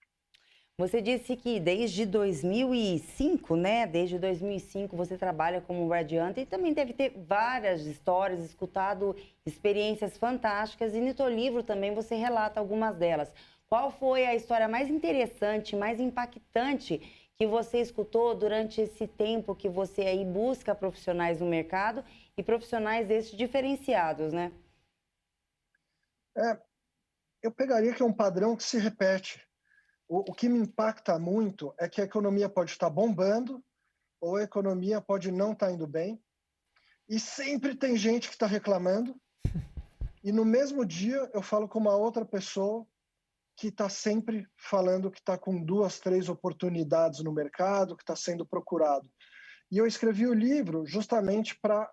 Você disse que desde 2005, né? Desde 2005 você trabalha como radiante e também deve ter várias histórias, escutado experiências fantásticas e no teu livro também você relata algumas delas. Qual foi a história mais interessante, mais impactante que você escutou durante esse tempo que você aí busca profissionais no mercado e profissionais desses diferenciados, né? Eu pegaria que é um padrão que se repete. O que me impacta muito é que a economia pode estar bombando ou a economia pode não estar indo bem e sempre tem gente que está reclamando e no mesmo dia eu falo com uma outra pessoa que está sempre falando que está com 2, 3 oportunidades no mercado, que está sendo procurado. E eu escrevi o livro justamente para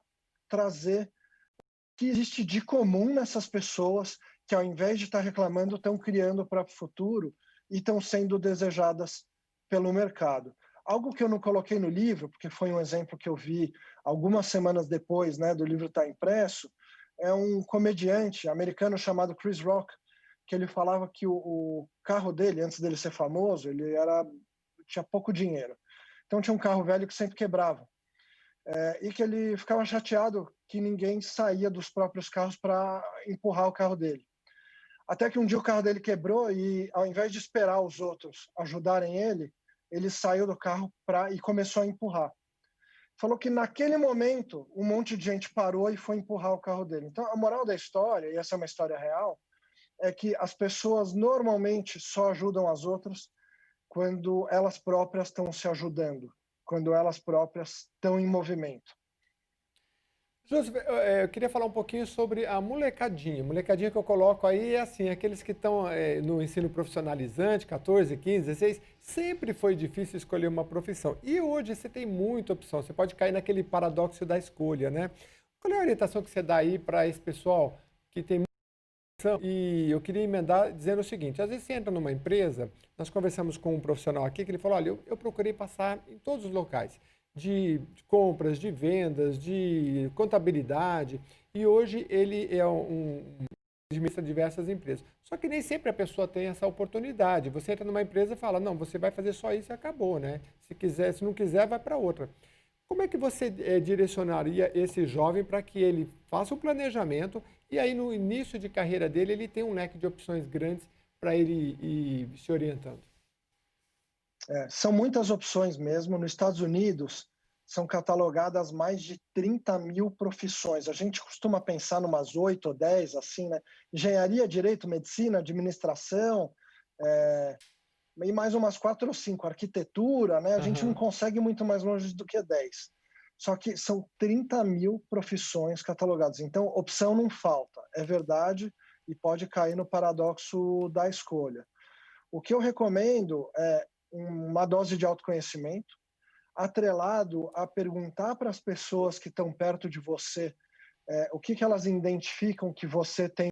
trazer o que existe de comum nessas pessoas que, ao invés de estar reclamando, estão criando para o futuro e estão sendo desejadas pelo mercado. Algo que eu não coloquei no livro, porque foi um exemplo que eu vi algumas semanas depois, né, do livro estar impresso, é um comediante americano chamado Chris Rock, que ele falava que o carro dele, antes dele ser famoso, tinha pouco dinheiro. Então tinha um carro velho que sempre quebrava. E que ele ficava chateado que ninguém saía dos próprios carros para empurrar o carro dele. Até que um dia o carro dele quebrou e, ao invés de esperar os outros ajudarem ele saiu do carro e começou a empurrar. Falou que naquele momento um monte de gente parou e foi empurrar o carro dele. Então a moral da história, e essa é uma história real, é que as pessoas normalmente só ajudam as outras quando elas próprias estão se ajudando, quando elas próprias estão em movimento. Joseph, eu queria falar um pouquinho sobre a molecadinha. Molecadinha que eu coloco aí é assim, aqueles que estão no ensino profissionalizante, 14, 15, 16, sempre foi difícil escolher uma profissão. E hoje você tem muita opção, você pode cair naquele paradoxo da escolha, né? Qual é a orientação que você dá aí para esse pessoal que tem muita opção? E eu queria emendar dizendo o seguinte, às vezes você entra numa empresa, nós conversamos com um profissional aqui que ele falou, olha, eu procurei passar em todos os locais, de compras, de vendas, de contabilidade, e hoje ele é administra diversas empresas. Só que nem sempre a pessoa tem essa oportunidade. Você entra numa empresa e fala, não, você vai fazer só isso e acabou, né? Se não quiser, vai para outra. Como é que você direcionaria esse jovem para que ele faça o planejamento e aí no início de carreira dele ele tem um leque de opções grandes para ele ir se orientando? São muitas opções mesmo. Nos Estados Unidos, são catalogadas mais de 30 mil profissões. A gente costuma pensar numas 8 ou 10, assim, né? Engenharia, direito, medicina, administração, e mais umas 4 ou 5, arquitetura, né? A gente não consegue muito mais longe do que 10. Só que são 30 mil profissões catalogadas. Então, opção não falta, é verdade, e pode cair no paradoxo da escolha. O que eu recomendo é uma dose de autoconhecimento, atrelado a perguntar para as pessoas que estão perto de você o que elas identificam que você tem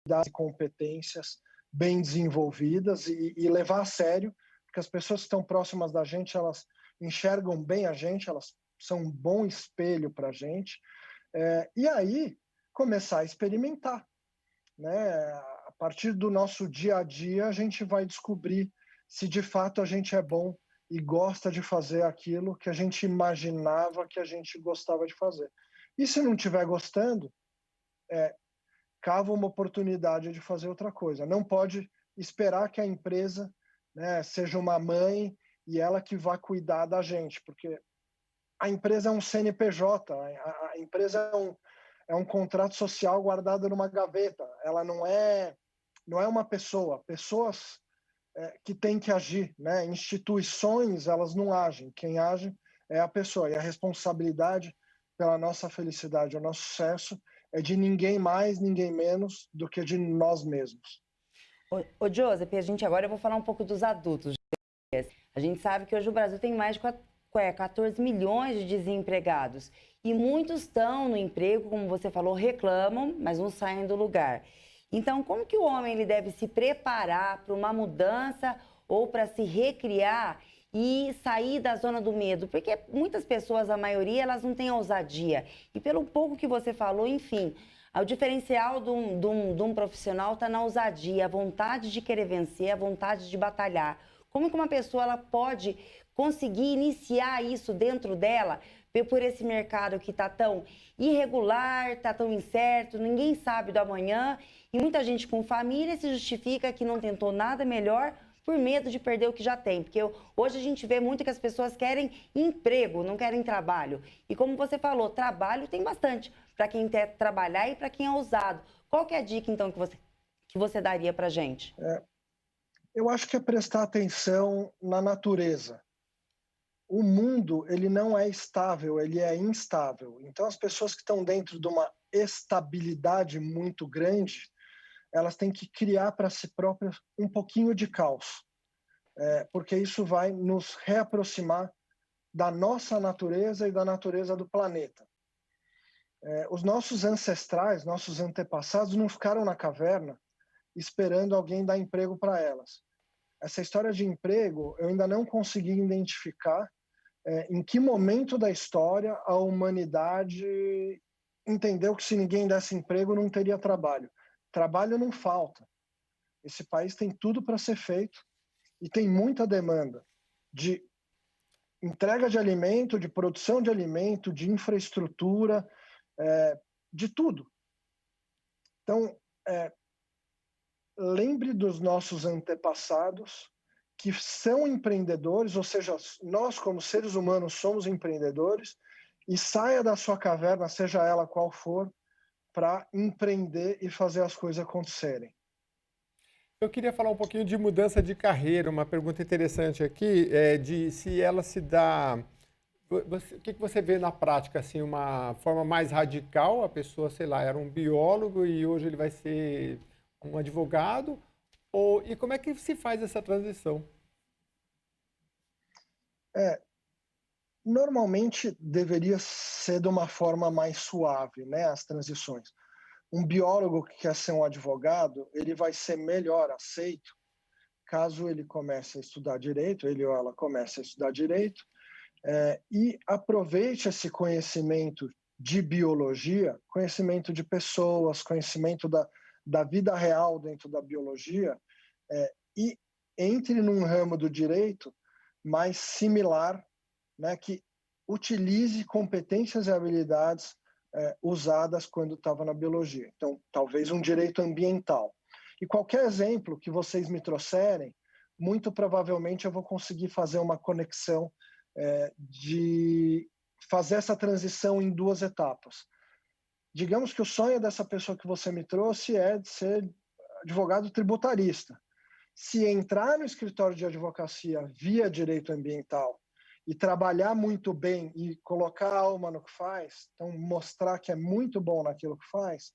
de competências bem desenvolvidas e levar a sério, porque as pessoas que estão próximas da gente, elas enxergam bem a gente, elas são um bom espelho para a gente, e aí começar a experimentar, né? A partir do nosso dia a dia, a gente vai descobrir se de fato a gente é bom e gosta de fazer aquilo que a gente imaginava que a gente gostava de fazer. E se não estiver gostando, cava uma oportunidade de fazer outra coisa. Não pode esperar que a empresa, né, seja uma mãe e ela que vá cuidar da gente, porque a empresa é um CNPJ, a empresa é um contrato social guardado numa gaveta, ela não é uma pessoa. Pessoas que tem que agir, né? Instituições, elas não agem. Quem age é a pessoa. E a responsabilidade pela nossa felicidade, o nosso sucesso, é de ninguém mais, ninguém menos do que de nós mesmos. Ô Joseph, agora eu vou falar um pouco dos adultos. A gente sabe que hoje o Brasil tem mais de 14 milhões de desempregados. E muitos estão no emprego, como você falou, reclamam, mas não saem do lugar. Então, como que o homem ele deve se preparar para uma mudança ou para se recriar e sair da zona do medo? Porque muitas pessoas, a maioria, elas não têm ousadia. E pelo pouco que você falou, enfim, o diferencial de um profissional está na ousadia, a vontade de querer vencer, a vontade de batalhar. Como que uma pessoa ela pode conseguir iniciar isso dentro dela, por esse mercado que está tão irregular, está tão incerto, ninguém sabe do amanhã, e muita gente com família se justifica que não tentou nada melhor por medo de perder o que já tem. Porque hoje a gente vê muito que as pessoas querem emprego, não querem trabalho. E como você falou, trabalho tem bastante para quem quer trabalhar e para quem é ousado. Qual que é a dica, então, que você daria para a gente? Eu acho que é prestar atenção na natureza. O mundo, ele não é estável, ele é instável. Então, as pessoas que estão dentro de uma estabilidade muito grande, elas têm que criar para si próprias um pouquinho de caos, porque isso vai nos reaproximar da nossa natureza e da natureza do planeta. Os nossos ancestrais, nossos antepassados, não ficaram na caverna esperando alguém dar emprego para elas. Essa história de emprego, eu ainda não consegui identificar em que momento da história a humanidade entendeu que se ninguém desse emprego não teria trabalho. Trabalho não falta. Esse país tem tudo para ser feito e tem muita demanda de entrega de alimento, de produção de alimento, de infraestrutura, de tudo. Então, lembre dos nossos antepassados que são empreendedores, ou seja, nós como seres humanos somos empreendedores, e saia da sua caverna, seja ela qual for, para empreender e fazer as coisas acontecerem. Eu queria falar um pouquinho de mudança de carreira. Uma pergunta interessante aqui é de se ela se dá... O que você vê na prática, assim, uma forma mais radical? A pessoa, sei lá, era um biólogo e hoje ele vai ser um advogado? E como é que se faz essa transição? Normalmente deveria ser de uma forma mais suave, né, as transições. Um biólogo que quer ser um advogado, ele vai ser melhor aceito caso ele comece a estudar direito, ele ou ela comece a estudar direito, e aproveite esse conhecimento de biologia, conhecimento de pessoas, conhecimento da vida real dentro da biologia, e entre num ramo do direito mais similar, né, que utilize competências e habilidades usadas quando estava na biologia. Então, talvez um direito ambiental. E qualquer exemplo que vocês me trouxerem, muito provavelmente eu vou conseguir fazer uma conexão de fazer essa transição em 2 etapas. Digamos que o sonho dessa pessoa que você me trouxe é de ser advogado tributarista. Se entrar no escritório de advocacia via direito ambiental e trabalhar muito bem e colocar a alma no que faz, então mostrar que é muito bom naquilo que faz,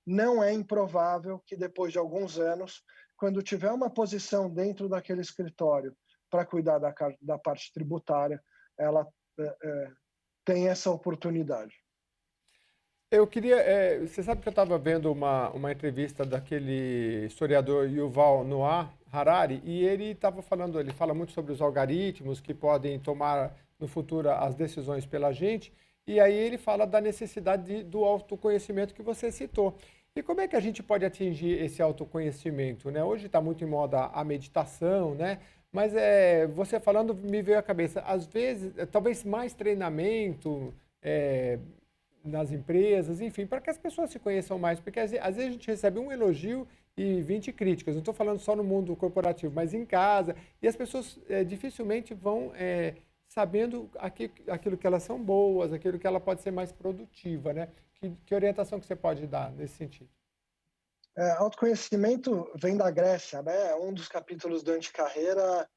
não é improvável que depois de alguns anos, quando tiver uma posição dentro daquele escritório para cuidar da parte tributária, ela tem essa oportunidade. Eu queria... você sabe que eu estava vendo uma entrevista daquele historiador Yuval Noah Harari, e ele estava falando, ele fala muito sobre os algoritmos que podem tomar no futuro as decisões pela gente, e aí ele fala da necessidade do autoconhecimento que você citou. E como é que a gente pode atingir esse autoconhecimento, né? Hoje está muito em moda a meditação, né? Mas você falando me veio à cabeça, às vezes, talvez mais treinamento nas empresas, enfim, para que as pessoas se conheçam mais, porque às vezes a gente recebe um elogio e 20 críticas. Não estou falando só no mundo corporativo, mas em casa, e as pessoas dificilmente vão sabendo aquilo que elas são boas, aquilo que ela pode ser mais produtiva, né? Que orientação que você pode dar nesse sentido? Autoconhecimento vem da Grécia, né? Um dos capítulos do Anticarreira,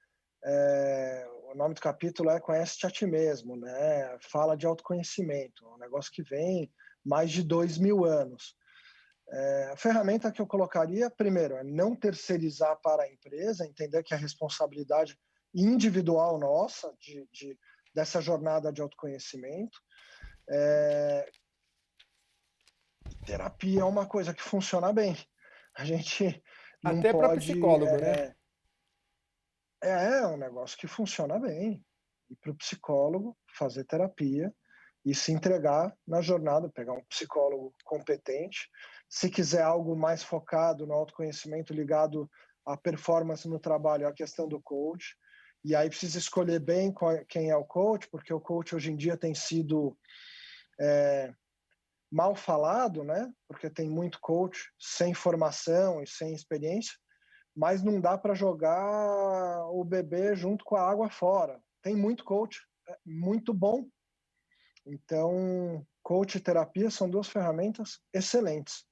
o nome do capítulo é Conhece-te a ti mesmo, né? Fala de autoconhecimento, um negócio que vem mais de 2000 anos. A ferramenta que eu colocaria, primeiro, é não terceirizar para a empresa, entender que é responsabilidade individual nossa dessa jornada de autoconhecimento. Terapia é uma coisa que funciona bem. A gente não até pode... para psicólogo, né? É um negócio que funciona bem. Ir para o psicólogo, fazer terapia e se entregar na jornada, pegar um psicólogo competente. Se quiser algo mais focado no autoconhecimento ligado à performance no trabalho, a questão do coach. E aí precisa escolher bem quem é o coach, porque o coach hoje em dia tem sido mal falado, né? Porque tem muito coach sem formação e sem experiência, mas não dá para jogar o bebê junto com a água fora. Tem muito coach muito bom. Então, coach e terapia são duas ferramentas excelentes.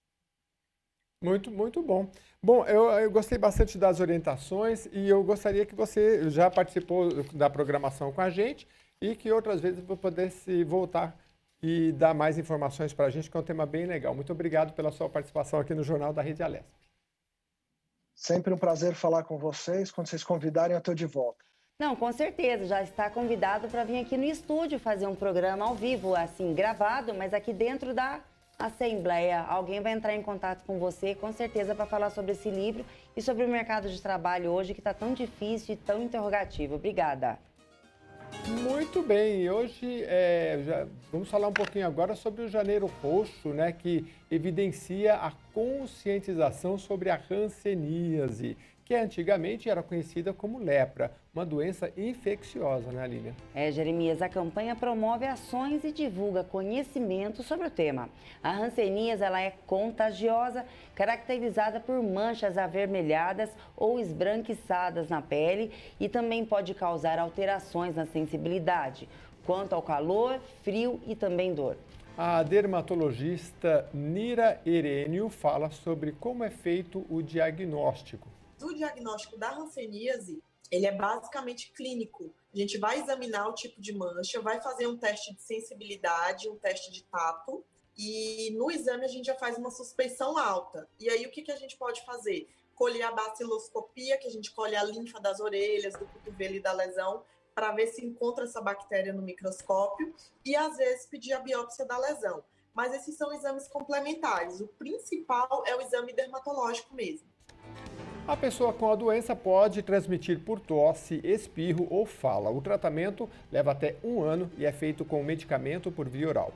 Muito, muito bom. Bom, eu gostei bastante das orientações e eu gostaria que você já participou da programação com a gente e que outras vezes você pudesse voltar e dar mais informações para a gente, que é um tema bem legal. Muito obrigado pela sua participação aqui no Jornal da Rede Alesp. Sempre um prazer falar com vocês. Quando vocês convidarem, eu estou de volta. Não, com certeza, já está convidado para vir aqui no estúdio fazer um programa ao vivo, assim, gravado, mas aqui dentro da Assembleia. Alguém vai entrar em contato com você, com certeza, para falar sobre esse livro e sobre o mercado de trabalho hoje, que está tão difícil e tão interrogativo. Obrigada. Muito bem, e hoje vamos falar um pouquinho agora sobre o Janeiro Roxo, né, que evidencia a conscientização sobre a hanseníase, que antigamente era conhecida como lepra, uma doença infecciosa, né, Lilian? Jeremias, a campanha promove ações e divulga conhecimento sobre o tema. A hanseníase, ela é contagiosa, caracterizada por manchas avermelhadas ou esbranquiçadas na pele e também pode causar alterações na sensibilidade, quanto ao calor, frio e também dor. A dermatologista Nira Herênio fala sobre como é feito o diagnóstico. O diagnóstico da hanseníase, ele é basicamente clínico. A gente vai examinar o tipo de mancha, vai fazer um teste de sensibilidade, um teste de tato, e no exame a gente já faz uma suspeição alta. E aí o que a gente pode fazer? Colher a baciloscopia, que a gente colhe a linfa das orelhas, do cotovelo e da lesão, para ver se encontra essa bactéria no microscópio, e às vezes pedir a biópsia da lesão. Mas esses são exames complementares. O principal é o exame dermatológico mesmo. A pessoa com a doença pode transmitir por tosse, espirro ou fala. O tratamento leva até 1 ano e é feito com medicamento por via oral.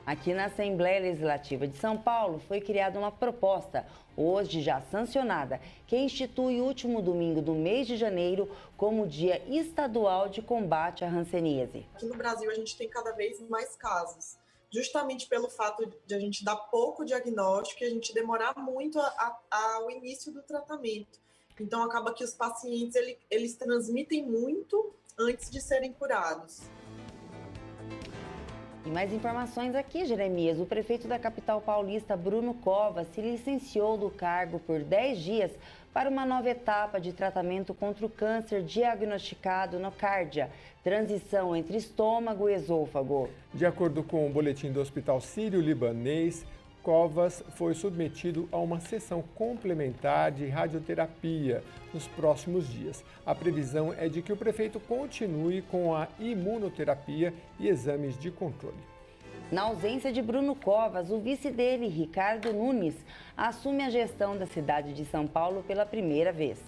Aqui na Assembleia Legislativa de São Paulo foi criada uma proposta, hoje já sancionada, que institui o último domingo do mês de janeiro como Dia Estadual de Combate à Hanseníase. Aqui no Brasil a gente tem cada vez mais casos, justamente pelo fato de a gente dar pouco diagnóstico e a gente demorar muito ao início do tratamento. Então acaba que os pacientes eles transmitem muito antes de serem curados. E mais informações aqui, Jeremias. O prefeito da capital paulista, Bruno Covas, se licenciou do cargo por 10 dias para uma nova etapa de tratamento contra o câncer diagnosticado no cárdia, transição entre estômago e esôfago. De acordo com o boletim do Hospital Sírio-Libanês, Covas foi submetido a uma sessão complementar de radioterapia nos próximos dias. A previsão é de que o prefeito continue com a imunoterapia e exames de controle. Na ausência de Bruno Covas, o vice dele, Ricardo Nunes, assume a gestão da cidade de São Paulo pela primeira vez.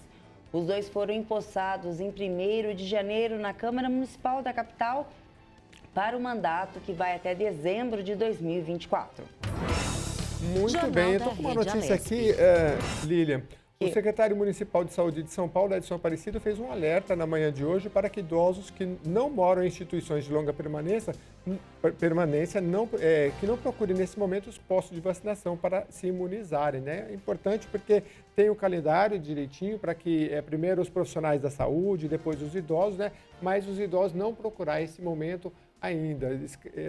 Os dois foram empossados em 1º de janeiro na Câmara Municipal da capital para o mandato que vai até dezembro de 2024. Muito Jornal bem, eu da estou com uma Rede notícia Alesp. aqui, Lilian. O secretário municipal de saúde de São Paulo, Edson Aparecido, fez um alerta na manhã de hoje para que idosos que não moram em instituições de longa permanência que não procurem nesse momento os postos de vacinação para se imunizarem, né? É importante porque tem o calendário direitinho para que primeiro os profissionais da saúde, depois os idosos, né? Mas os idosos não procurar esse momento ainda.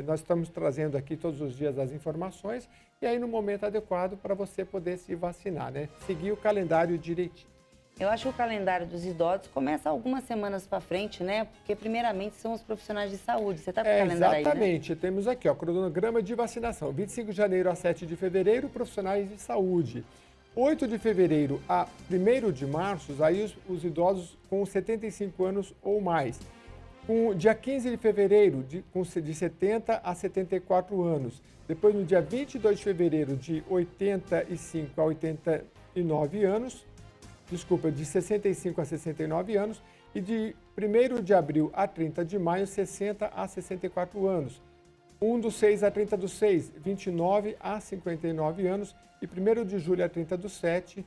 Nós estamos trazendo aqui todos os dias as informações e aí no momento adequado para você poder se vacinar, né? Seguir o calendário direitinho. Eu acho que o calendário dos idosos começa algumas semanas para frente, né? Porque primeiramente são os profissionais de saúde. Você está com o calendário aí, né? Exatamente. Temos aqui, ó, cronograma de vacinação. 25 de janeiro a 7 de fevereiro, profissionais de saúde. 8 de fevereiro a 1º de março, aí os idosos com 75 anos ou mais. Dia 15 de fevereiro, de 70 a 74 anos. Depois, no dia 22 de fevereiro, de 85 a 89 anos. Desculpa, de 65 a 69 anos. E de 1º de abril a 30 de maio, 60 a 64 anos. 1 do 6 a 30 do 6, 29 a 59 anos. E 1º de julho a 30 do 7,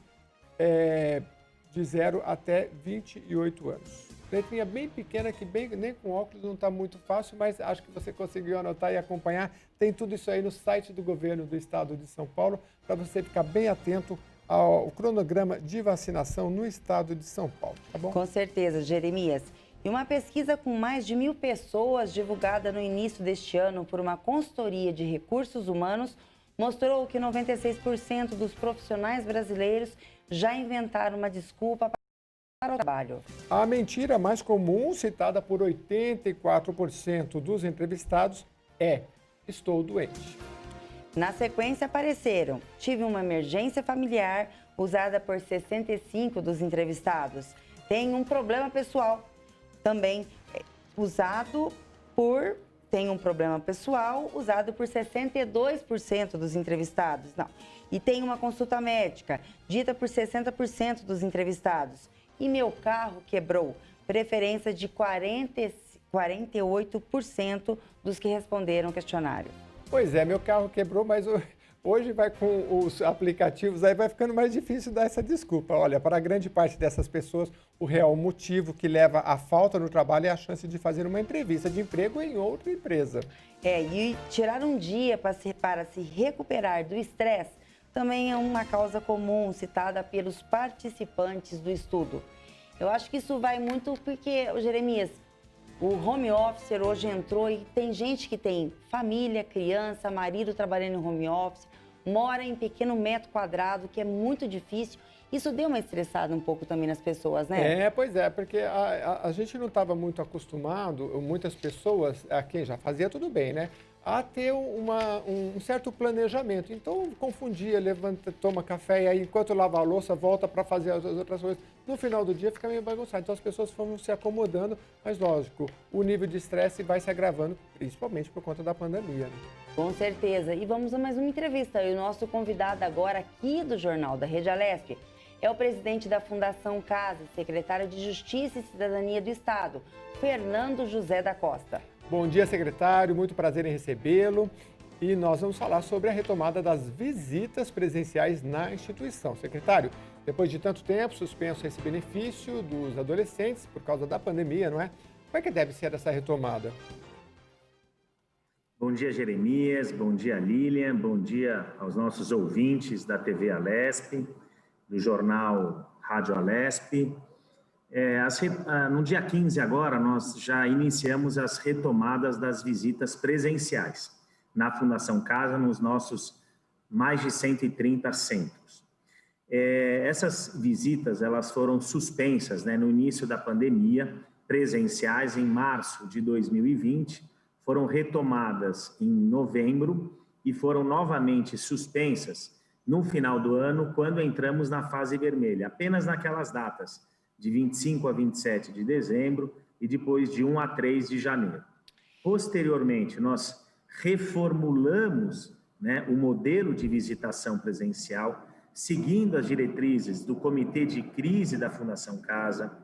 de 0 até 28 anos. letrinha bem pequena, que nem com óculos não está muito fácil, mas acho que você conseguiu anotar e acompanhar. Tem tudo isso aí no site do governo do estado de São Paulo, para você ficar bem atento ao cronograma de vacinação no estado de São Paulo, tá bom? Com certeza, Jeremias. E uma pesquisa com mais de 1.000 pessoas, divulgada no início deste ano por uma consultoria de recursos humanos, mostrou que 96% dos profissionais brasileiros já inventaram uma desculpa para o trabalho. A mentira mais comum, citada por 84% dos entrevistados, é: estou doente. Na sequência apareceram: tive uma emergência familiar, usada por 65% dos entrevistados. Tenho um problema pessoal, também tem um problema pessoal, usado por 62% dos entrevistados. Não. E tem uma consulta médica, dita por 60% dos entrevistados. E meu carro quebrou, preferência de 48% dos que responderam o questionário. Pois é, meu carro quebrou, mas hoje vai com os aplicativos, aí vai ficando mais difícil dar essa desculpa. Olha, para a grande parte dessas pessoas, o real motivo que leva à falta no trabalho é a chance de fazer uma entrevista de emprego em outra empresa. E tirar um dia para se recuperar do estresse também é uma causa comum citada pelos participantes do estudo. Eu acho que isso vai muito porque, Jeremias, o home office hoje entrou e tem gente que tem família, criança, marido trabalhando em home office, mora em pequeno metro quadrado, que é muito difícil. Isso deu uma estressada um pouco também nas pessoas, né? Pois é, porque a gente não estava muito acostumado, muitas pessoas, quem já fazia tudo bem, né? A ter um certo planejamento. Então, confundia, levanta, toma café, e aí, enquanto lava a louça, volta para fazer as outras coisas. No final do dia, fica meio bagunçado. Então, as pessoas foram se acomodando, mas, lógico, o nível de estresse vai se agravando, principalmente por conta da pandemia, né? Com certeza. E vamos a mais uma entrevista. E o nosso convidado agora aqui do Jornal da Rede Alesp é o presidente da Fundação Casa, secretário de Justiça e Cidadania do Estado, Fernando José da Costa. Bom dia, secretário. Muito prazer em recebê-lo. E nós vamos falar sobre a retomada das visitas presenciais na instituição. Secretário, depois de tanto tempo suspenso esse benefício dos adolescentes por causa da pandemia, não é? Como é que deve ser essa retomada? Bom dia, Jeremias. Bom dia, Lilian. Bom dia aos nossos ouvintes da TV Alesp, do jornal Rádio Alesp. No dia 15 agora, nós já iniciamos as retomadas das visitas presenciais na Fundação Casa, nos nossos mais de 130 centros. Essas visitas, elas foram suspensas, né, no início da pandemia, presenciais em março de 2020, foram retomadas em novembro e foram novamente suspensas no final do ano, quando entramos na fase vermelha, apenas naquelas datas, de 25 a 27 de dezembro e depois de 1 a 3 de janeiro. Posteriormente, nós reformulamos, né, o modelo de visitação presencial, seguindo as diretrizes do Comitê de Crise da Fundação Casa,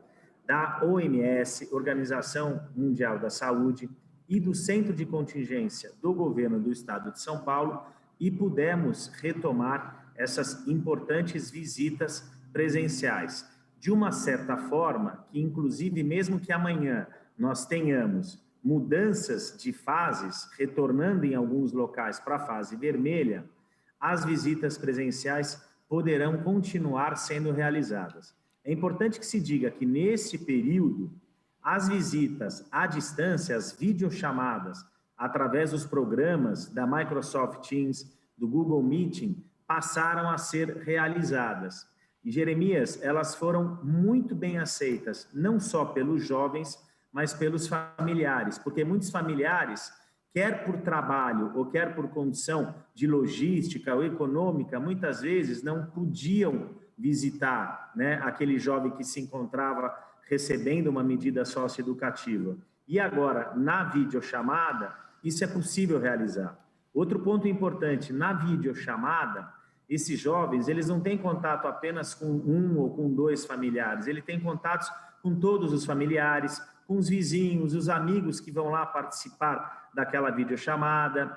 da OMS, Organização Mundial da Saúde, e do Centro de Contingência do Governo do Estado de São Paulo, e pudemos retomar essas importantes visitas presenciais. De uma certa forma, que inclusive mesmo que amanhã nós tenhamos mudanças de fases, retornando em alguns locais para a fase vermelha, as visitas presenciais poderão continuar sendo realizadas. É importante que se diga que nesse período, as visitas à distância, as videochamadas, através dos programas da Microsoft Teams, do Google Meeting, passaram a ser realizadas. E, Jeremias, elas foram muito bem aceitas, não só pelos jovens, mas pelos familiares, porque muitos familiares, quer por trabalho ou quer por condição de logística ou econômica, muitas vezes não podiam visitar, né, aquele jovem que se encontrava recebendo uma medida socioeducativa. E agora, na videochamada, isso é possível realizar. Outro ponto importante, na videochamada, esses jovens, eles não têm contato apenas com um ou com dois familiares, ele tem contatos com todos os familiares, com os vizinhos, os amigos que vão lá participar daquela videochamada,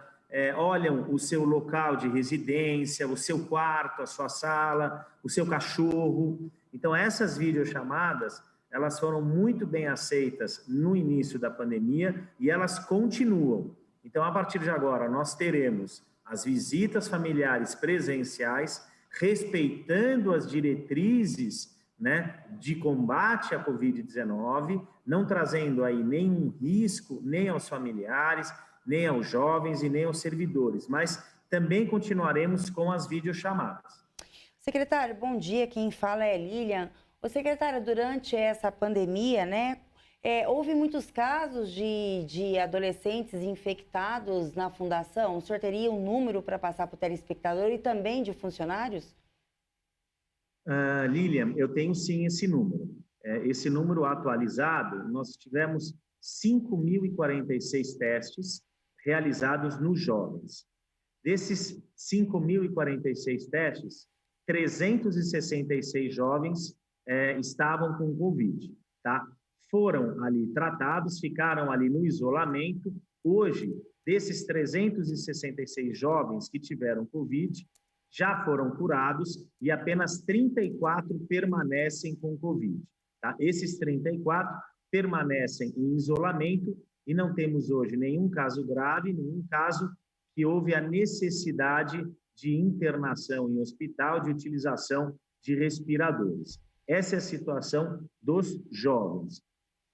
olham o seu local de residência, o seu quarto, a sua sala, o seu cachorro. Então, essas videochamadas, elas foram muito bem aceitas no início da pandemia e elas continuam. Então, a partir de agora, nós teremos as visitas familiares presenciais, respeitando as diretrizes, né, de combate à Covid-19, não trazendo aí nenhum risco, nem aos familiares, nem aos jovens e nem aos servidores, mas também continuaremos com as videochamadas. Secretário, bom dia, quem fala é Lilian. Ô, secretário, durante essa pandemia, né, houve muitos casos de adolescentes infectados na fundação. O senhor teria um número para passar para o telespectador e também de funcionários? Lilian, eu tenho sim esse número. Esse número atualizado, nós tivemos 5.046 testes realizados nos jovens. Desses 5.046 testes, 366 jovens estavam com Covid, tá? Foram ali tratados, ficaram ali no isolamento. Hoje, desses 366 jovens que tiveram Covid, já foram curados e apenas 34 permanecem com Covid. Tá? Esses 34 permanecem em isolamento e não temos hoje nenhum caso grave, nenhum caso que houve a necessidade de internação em hospital, de utilização de respiradores. Essa é a situação dos jovens.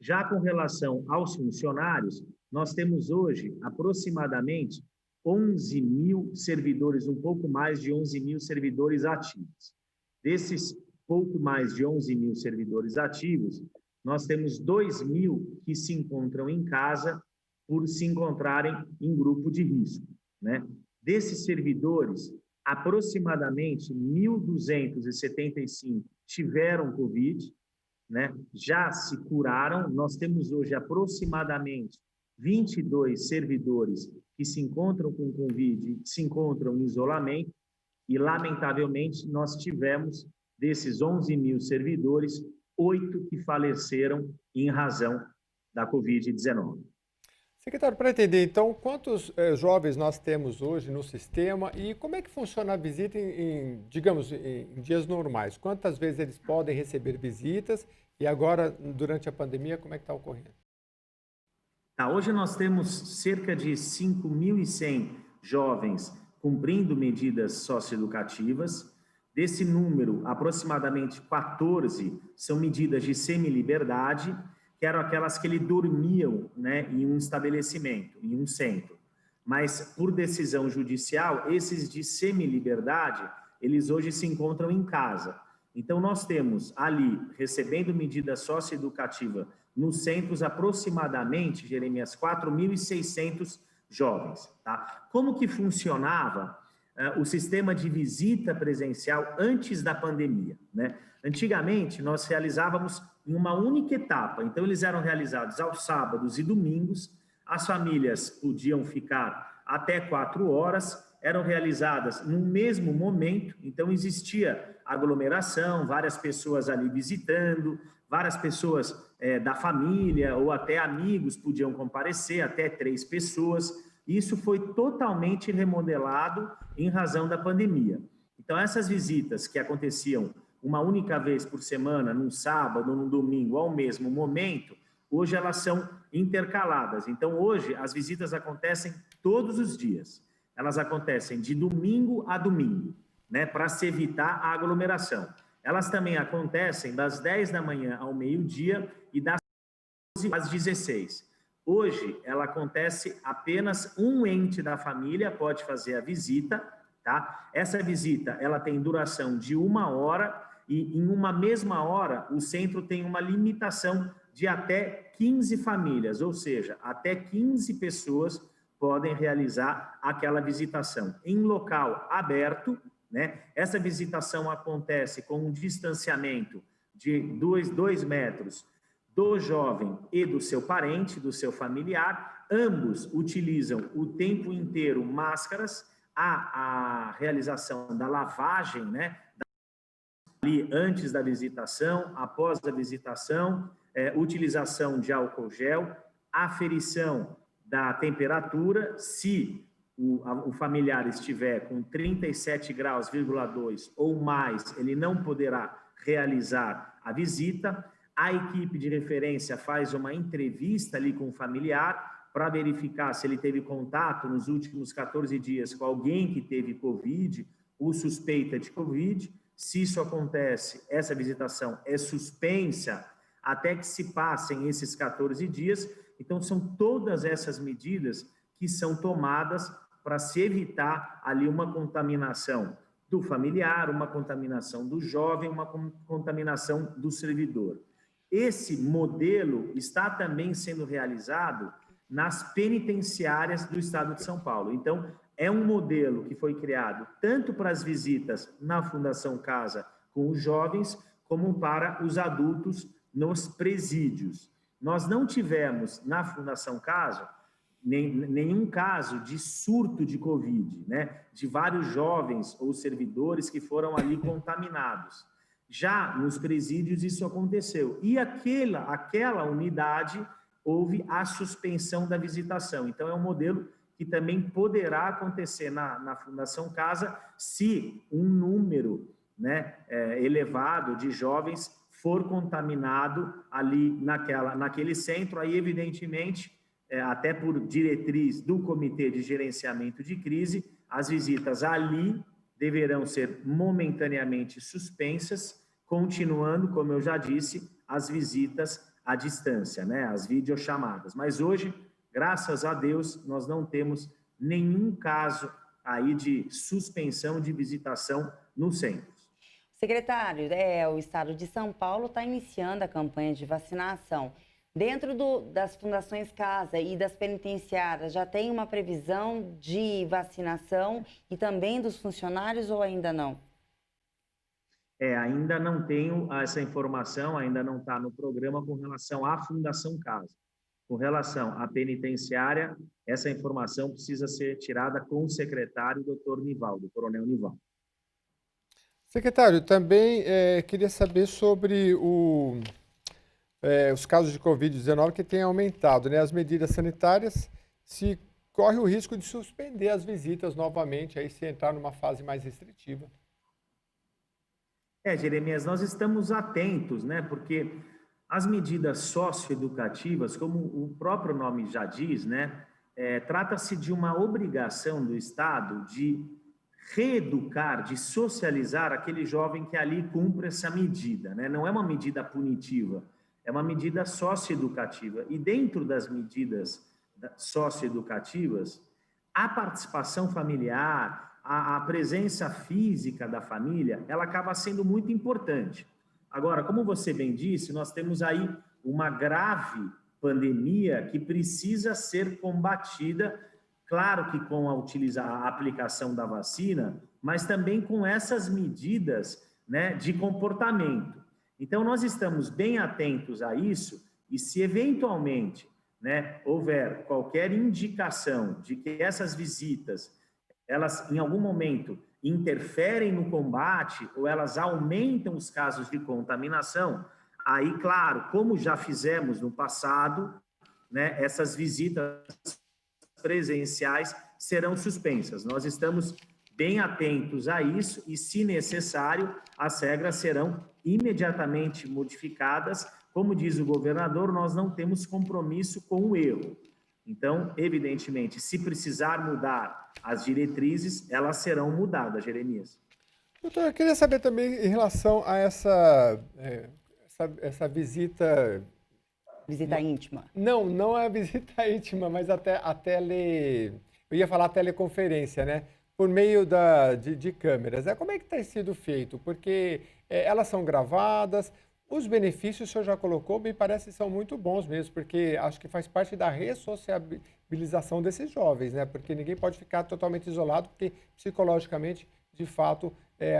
Já com relação aos funcionários, nós temos hoje aproximadamente 11 mil servidores, um pouco mais de 11 mil servidores ativos. Desses pouco mais de 11 mil servidores ativos, nós temos 2 mil que se encontram em casa por se encontrarem em grupo de risco, né? Desses servidores, aproximadamente 1.275 tiveram Covid, né? Já se curaram. Nós temos hoje aproximadamente 22 servidores que se encontram com Covid, se encontram em isolamento e, lamentavelmente, nós tivemos, desses 11 mil servidores, 8 que faleceram em razão da Covid-19. Secretário, para entender, então, quantos jovens nós temos hoje no sistema e como é que funciona a visita digamos, em dias normais? Quantas vezes eles podem receber visitas e agora, durante a pandemia, como é que está ocorrendo? Hoje nós temos cerca de 5.100 jovens cumprindo medidas socioeducativas. Desse número, aproximadamente 14 são medidas de semiliberdade, que eram aquelas que eles dormiam, né, em um estabelecimento, em um centro. Mas, por decisão judicial, esses de semiliberdade, eles hoje se encontram em casa. Então, nós temos ali, recebendo medida socioeducativa, nos centros, aproximadamente, Jeremias, 4.600 jovens. Tá? Como que funcionava o sistema de visita presencial antes da pandemia, né? Antigamente, nós realizávamos em uma única etapa. Então, eles eram realizados aos sábados e domingos. As famílias podiam ficar até 4 horas, eram realizadas no mesmo momento. Então, existia aglomeração, várias pessoas ali visitando, várias pessoas da família ou até amigos podiam comparecer, até 3 pessoas. Isso foi totalmente remodelado em razão da pandemia. Então, essas visitas que aconteciam uma única vez por semana, num sábado ou num domingo, ao mesmo momento, hoje elas são intercaladas. Então, hoje, as visitas acontecem todos os dias. Elas acontecem de domingo a domingo, né, para se evitar a aglomeração. Elas também acontecem das 10 da manhã ao meio-dia e das 12 às 16. Hoje, ela acontece apenas um ente da família pode fazer a visita, tá? Essa visita, ela tem duração de 1 hora e em uma mesma hora o centro tem uma limitação de até 15 famílias, ou seja, até 15 pessoas podem realizar aquela visitação em local aberto, né? Essa visitação acontece com um distanciamento de 2 metros do jovem e do seu parente, do seu familiar. Ambos utilizam o tempo inteiro máscaras, a realização da lavagem, né? Ali antes da visitação, após a visitação, utilização de álcool gel, aferição da temperatura, se o familiar estiver com 37,2 graus ou mais, ele não poderá realizar a visita. a equipe de referência faz uma entrevista ali com o familiar para verificar se ele teve contato nos últimos 14 dias com alguém que teve Covid ou suspeita de Covid. Se isso acontece, essa visitação é suspensa até que se passem esses 14 dias. Então, são todas essas medidas que são tomadas para se evitar ali uma contaminação do familiar, uma contaminação do jovem, uma contaminação do servidor. Esse modelo está também sendo realizado nas penitenciárias do Estado de São Paulo. Então, é um modelo que foi criado tanto para as visitas na Fundação Casa com os jovens, como para os adultos nos presídios. Nós não tivemos na Fundação Casa nenhum caso de surto de Covid, né? De vários jovens ou servidores que foram ali contaminados. Já nos presídios isso aconteceu. E aquela unidade houve a suspensão da visitação. Então, é um modelo que também poderá acontecer na Fundação Casa se um número, né, elevado de jovens for contaminado ali naquele centro. Aí, evidentemente, até por diretriz do Comitê de Gerenciamento de Crise, as visitas ali deverão ser momentaneamente suspensas, continuando, como eu já disse, as visitas à distância, né, as videochamadas. Mas hoje, graças a Deus, nós não temos nenhum caso aí de suspensão de visitação nos centros. Secretário, o Estado de São Paulo está iniciando a campanha de vacinação. Dentro das fundações Casa e das penitenciárias, já tem uma previsão de vacinação e também dos funcionários ou ainda não? Ainda não tenho essa informação, ainda não está no programa com relação à Fundação Casa. Com relação à penitenciária, essa informação precisa ser tirada com o secretário, doutor Nivaldo, coronel Nivaldo. Secretário, também queria saber sobre os casos de Covid-19 que têm aumentado, né? As medidas sanitárias, se corre o risco de suspender as visitas novamente, aí se entrar numa fase mais restritiva. Jeremias, nós estamos atentos, né? Porque as medidas socioeducativas, como o próprio nome já diz, né? Trata-se de uma obrigação do Estado de reeducar, de socializar aquele jovem que ali cumpre essa medida, né? Não é uma medida punitiva, é uma medida socioeducativa. E dentro das medidas socioeducativas, a participação familiar, a presença física da família, ela acaba sendo muito importante. Agora, como você bem disse, nós temos aí uma grave pandemia que precisa ser combatida, claro que com a aplicação da vacina, mas também com essas medidas, né, de comportamento. Então, nós estamos bem atentos a isso e se eventualmente, né, houver qualquer indicação de que essas visitas, elas em algum momento interferem no combate ou elas aumentam os casos de contaminação, aí, claro, como já fizemos no passado, né, essas visitas presenciais serão suspensas. Nós estamos bem atentos a isso e, se necessário, as regras serão imediatamente modificadas. Como diz o governador, nós não temos compromisso com o erro. Então, evidentemente, se precisar mudar as diretrizes, elas serão mudadas, Jeremias. Doutor, eu queria saber também em relação a essa visita... Visita íntima? Não é a visita íntima, mas eu ia falar teleconferência, né? Por meio de câmeras. Como é que tem sido feito? Porque elas são gravadas, os benefícios o senhor já colocou, me parece que são muito bons mesmo, porque acho que faz parte da ressociabilização desses jovens, né? Porque ninguém pode ficar totalmente isolado, porque psicologicamente, de fato,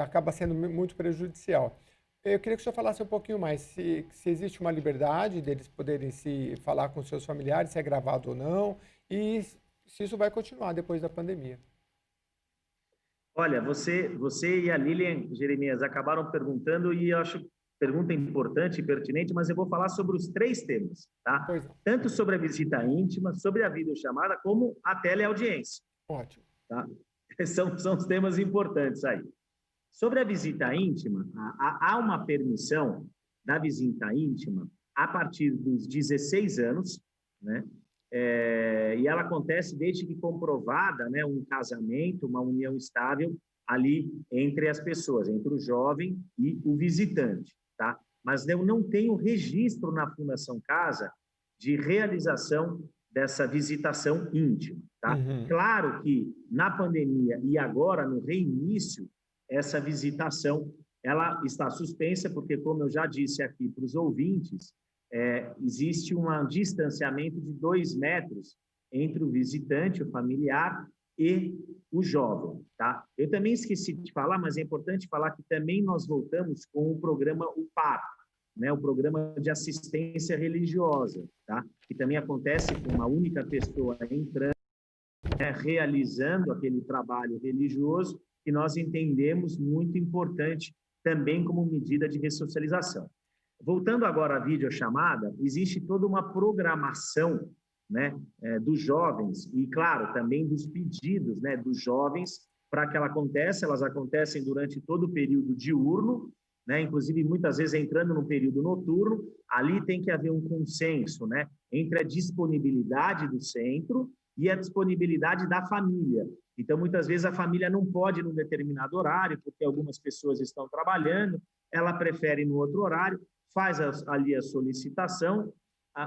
acaba sendo muito prejudicial. Eu queria que o senhor falasse um pouquinho mais, se existe uma liberdade deles poderem se falar com seus familiares, se é gravado ou não, e se isso vai continuar depois da pandemia. Olha, você e a Lilian, Jeremias, acabaram perguntando, e eu acho pergunta importante e pertinente, mas eu vou falar sobre os 3 temas, tá? Tanto sobre a visita íntima, sobre a videochamada, como a teleaudiência. Ótimo. Tá? São os temas importantes aí. Sobre a visita íntima, há uma permissão da visita íntima a partir dos 16 anos, né? E ela acontece desde que comprovada, né, um casamento, uma união estável ali entre as pessoas, entre o jovem e o visitante, tá? Mas eu não tenho registro na Fundação Casa de realização dessa visitação íntima, tá? Claro que na pandemia e agora no reinício, essa visitação ela está suspensa porque, como eu já disse aqui para os ouvintes, existe um distanciamento de 2 metros entre o visitante, o familiar e o jovem, tá? Eu também esqueci de falar, mas é importante falar que também nós voltamos com o programa UPAR, né, o programa de assistência religiosa, tá? Que também acontece com uma única pessoa entrando, né, realizando aquele trabalho religioso, que nós entendemos muito importante também como medida de ressocialização. Voltando agora à videochamada, existe toda uma programação, né, dos jovens e, claro, também dos pedidos, né, dos jovens para que ela aconteça. Elas acontecem durante todo o período diurno, né, inclusive muitas vezes entrando no período noturno. Ali tem que haver um consenso, né, entre a disponibilidade do centro e a disponibilidade da família. Então, muitas vezes a família não pode ir num determinado horário, porque algumas pessoas estão trabalhando, ela prefere no outro horário, faz ali a solicitação,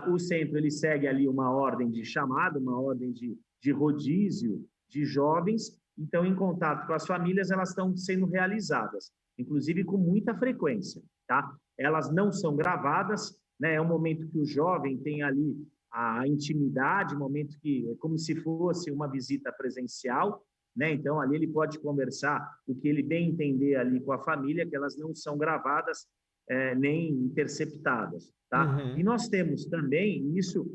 o centro ele segue ali uma ordem de chamada, uma ordem de rodízio de jovens. Então, em contato com as famílias, elas estão sendo realizadas, inclusive com muita frequência, tá? Elas não são gravadas, né? É um momento que o jovem tem ali a intimidade, um momento que é como se fosse uma visita presencial, né? Então, ali ele pode conversar o que ele bem entender ali com a família, que elas não são gravadas nem interceptadas, tá? E nós temos também, isso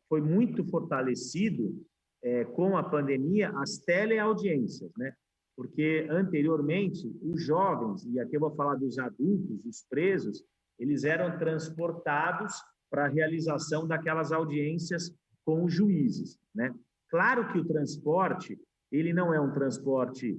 foi muito fortalecido com a pandemia, as teleaudiências, né? Porque anteriormente os jovens, e aqui eu vou falar dos adultos, os presos, eles eram transportados para a realização daquelas audiências com os juízes, né? Claro que o transporte, ele não é um transporte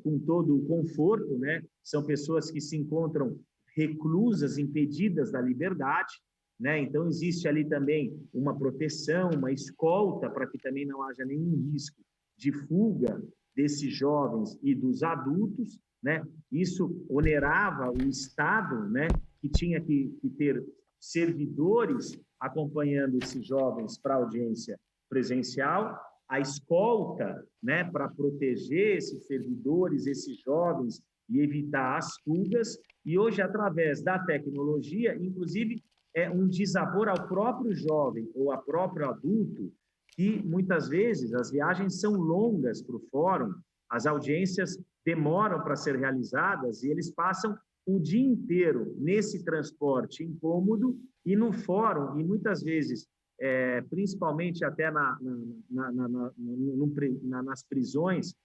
com todo o conforto, né? São pessoas que se encontram reclusas, impedidas da liberdade, né? Então, existe ali também uma proteção, uma escolta, para que também não haja nenhum risco de fuga desses jovens e dos adultos, né? Isso onerava o Estado, né? Que tinha que ter servidores acompanhando esses jovens para audiência presencial, a escolta, né, para proteger esses servidores, esses jovens e evitar as fugas. E hoje, através da tecnologia, inclusive, é um desabor ao próprio jovem ou ao próprio adulto, que muitas vezes as viagens são longas para o fórum, as audiências demoram para ser realizadas e eles passam o dia inteiro nesse transporte incômodo e no fórum, e muitas vezes, principalmente até nas prisões,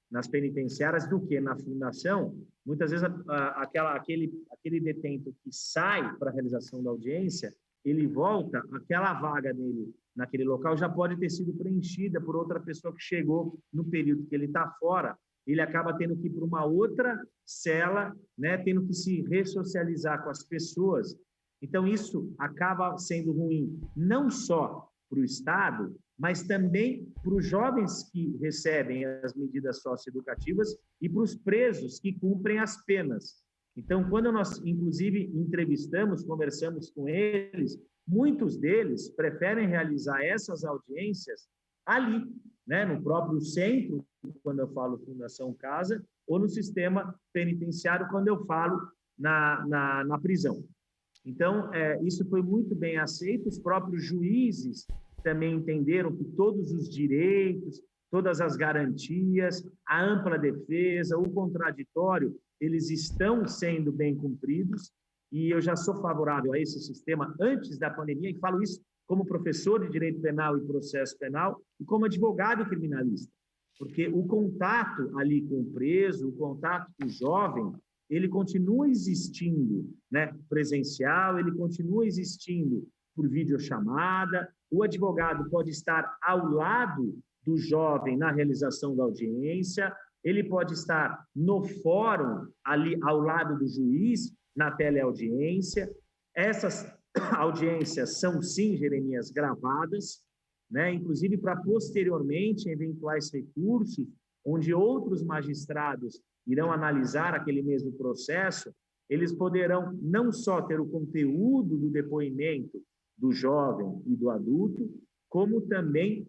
nas penitenciárias, do que na fundação, muitas vezes aquele detento que sai para a realização da audiência, ele volta, aquela vaga dele naquele local já pode ter sido preenchida por outra pessoa que chegou no período que ele está fora, ele acaba tendo que ir para uma outra cela, né, tendo que se ressocializar com as pessoas. Então, isso acaba sendo ruim, não só para o Estado, mas também para os jovens que recebem as medidas socioeducativas e para os presos que cumprem as penas. Então, quando nós, inclusive, entrevistamos, conversamos com eles, muitos deles preferem realizar essas audiências ali, né, no próprio centro, quando eu falo Fundação Casa, ou no sistema penitenciário, quando eu falo na prisão. Então, isso foi muito bem aceito, os próprios juízes também entenderam que todos os direitos, todas as garantias, a ampla defesa, o contraditório, eles estão sendo bem cumpridos, e eu já sou favorável a esse sistema antes da pandemia, e falo isso como professor de Direito Penal e Processo Penal e como advogado criminalista, porque o contato ali com o preso, o contato com o jovem, ele continua existindo, né, presencial, ele continua existindo por videochamada, o advogado pode estar ao lado do jovem na realização da audiência, ele pode estar no fórum, ali ao lado do juiz, na teleaudiência. Essas audiências são, sim, Jeremias, gravadas, né? Inclusive para posteriormente, eventuais recursos, onde outros magistrados irão analisar aquele mesmo processo, eles poderão não só ter o conteúdo do depoimento do jovem e do adulto, como também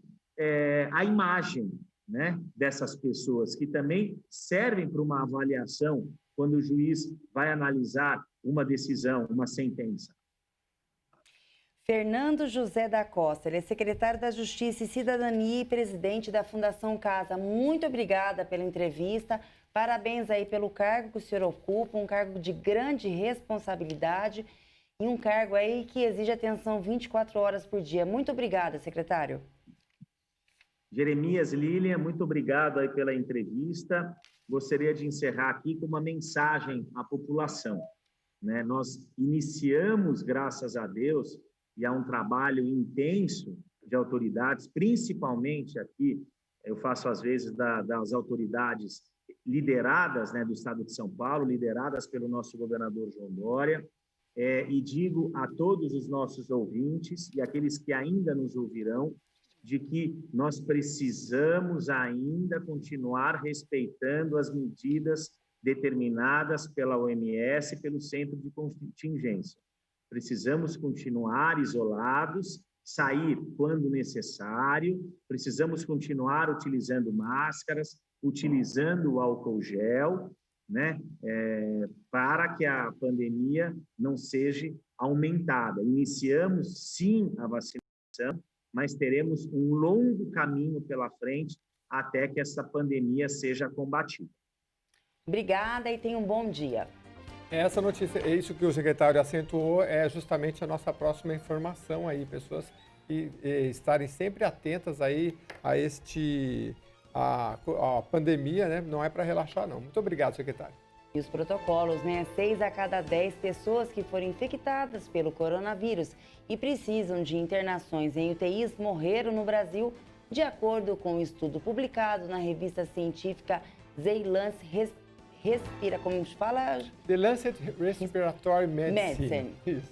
a imagem, né, dessas pessoas, que também servem para uma avaliação quando o juiz vai analisar uma decisão, uma sentença. Fernando José da Costa, ele é secretário da Justiça e Cidadania e presidente da Fundação Casa. Muito obrigada pela entrevista. Parabéns aí pelo cargo que o senhor ocupa, um cargo de grande responsabilidade e um cargo aí que exige atenção 24 horas por dia. Muito obrigada, secretário. Jeremias, Lilian, muito obrigado aí pela entrevista. Gostaria de encerrar aqui com uma mensagem à população, né? Nós iniciamos, graças a Deus, e há um trabalho intenso de autoridades, principalmente aqui, eu faço às vezes das autoridades lideradas, né, do Estado de São Paulo, lideradas pelo nosso governador João Dória, e digo a todos os nossos ouvintes e aqueles que ainda nos ouvirão, de que nós precisamos ainda continuar respeitando as medidas determinadas pela OMS e pelo Centro de Contingência. Precisamos continuar isolados, sair quando necessário, precisamos continuar utilizando máscaras, utilizando o álcool gel, né, para que a pandemia não seja aumentada. Iniciamos, sim, a vacinação, mas teremos um longo caminho pela frente até que essa pandemia seja combatida. Obrigada e tenha um bom dia. Essa notícia, isso que o secretário acentuou, é justamente a nossa próxima informação aí, pessoas que estarem sempre atentas aí a pandemia, né? Não é para relaxar, não. Muito obrigado, secretário. E os protocolos, né? 6 a cada 10 pessoas que foram infectadas pelo coronavírus e precisam de internações em UTIs morreram no Brasil, de acordo com um estudo publicado na revista científica The Lancet como se fala? The Lancet Respiratory Medicine. Isso.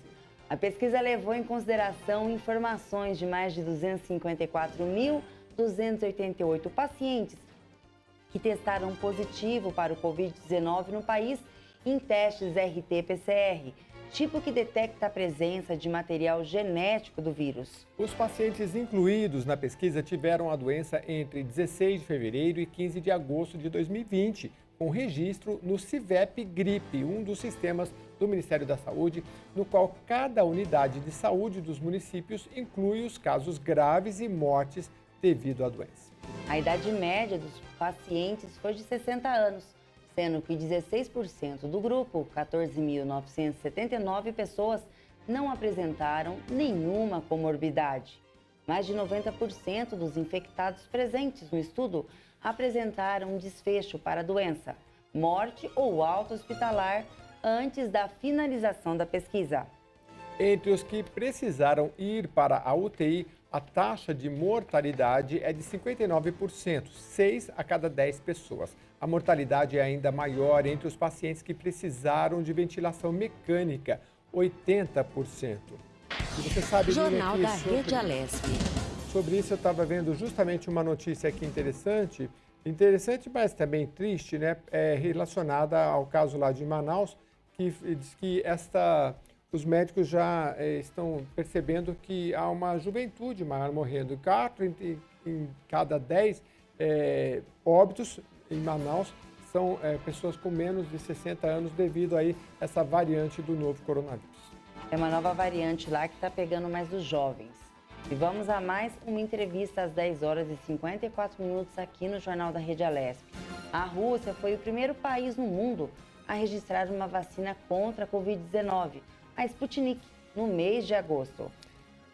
A pesquisa levou em consideração informações de mais de 254.288 pacientes que testaram positivo para o Covid-19 no país em testes RT-PCR, tipo que detecta a presença de material genético do vírus. Os pacientes incluídos na pesquisa tiveram a doença entre 16 de fevereiro e 15 de agosto de 2020, com registro no CIVEP Gripe, um dos sistemas do Ministério da Saúde, no qual cada unidade de saúde dos municípios inclui os casos graves e mortes devido à doença. A idade média dos pacientes foi de 60 anos, sendo que 16% do grupo, 14.979 pessoas, não apresentaram nenhuma comorbidade. Mais de 90% dos infectados presentes no estudo apresentaram um desfecho para a doença, morte ou alta hospitalar antes da finalização da pesquisa. Entre os que precisaram ir para a UTI, a taxa de mortalidade é de 59%, 6 a cada 10 pessoas. A mortalidade é ainda maior entre os pacientes que precisaram de ventilação mecânica, 80%. E você sabe, Jornal da Rede Alesp. Sobre isso eu estava vendo justamente uma notícia aqui interessante, mas também triste, né? Relacionada ao caso lá de Manaus, que diz que os médicos já estão percebendo que há uma juventude maior morrendo. 4 em cada 10 óbitos em Manaus são pessoas com menos de 60 anos devido a essa variante do novo coronavírus. É uma nova variante lá que está pegando mais os jovens. E vamos a mais uma entrevista às 10 horas e 54 minutos aqui no Jornal da Rede Alesp. A Rússia foi o primeiro país no mundo a registrar uma vacina contra a Covid-19, a Sputnik, no mês de agosto.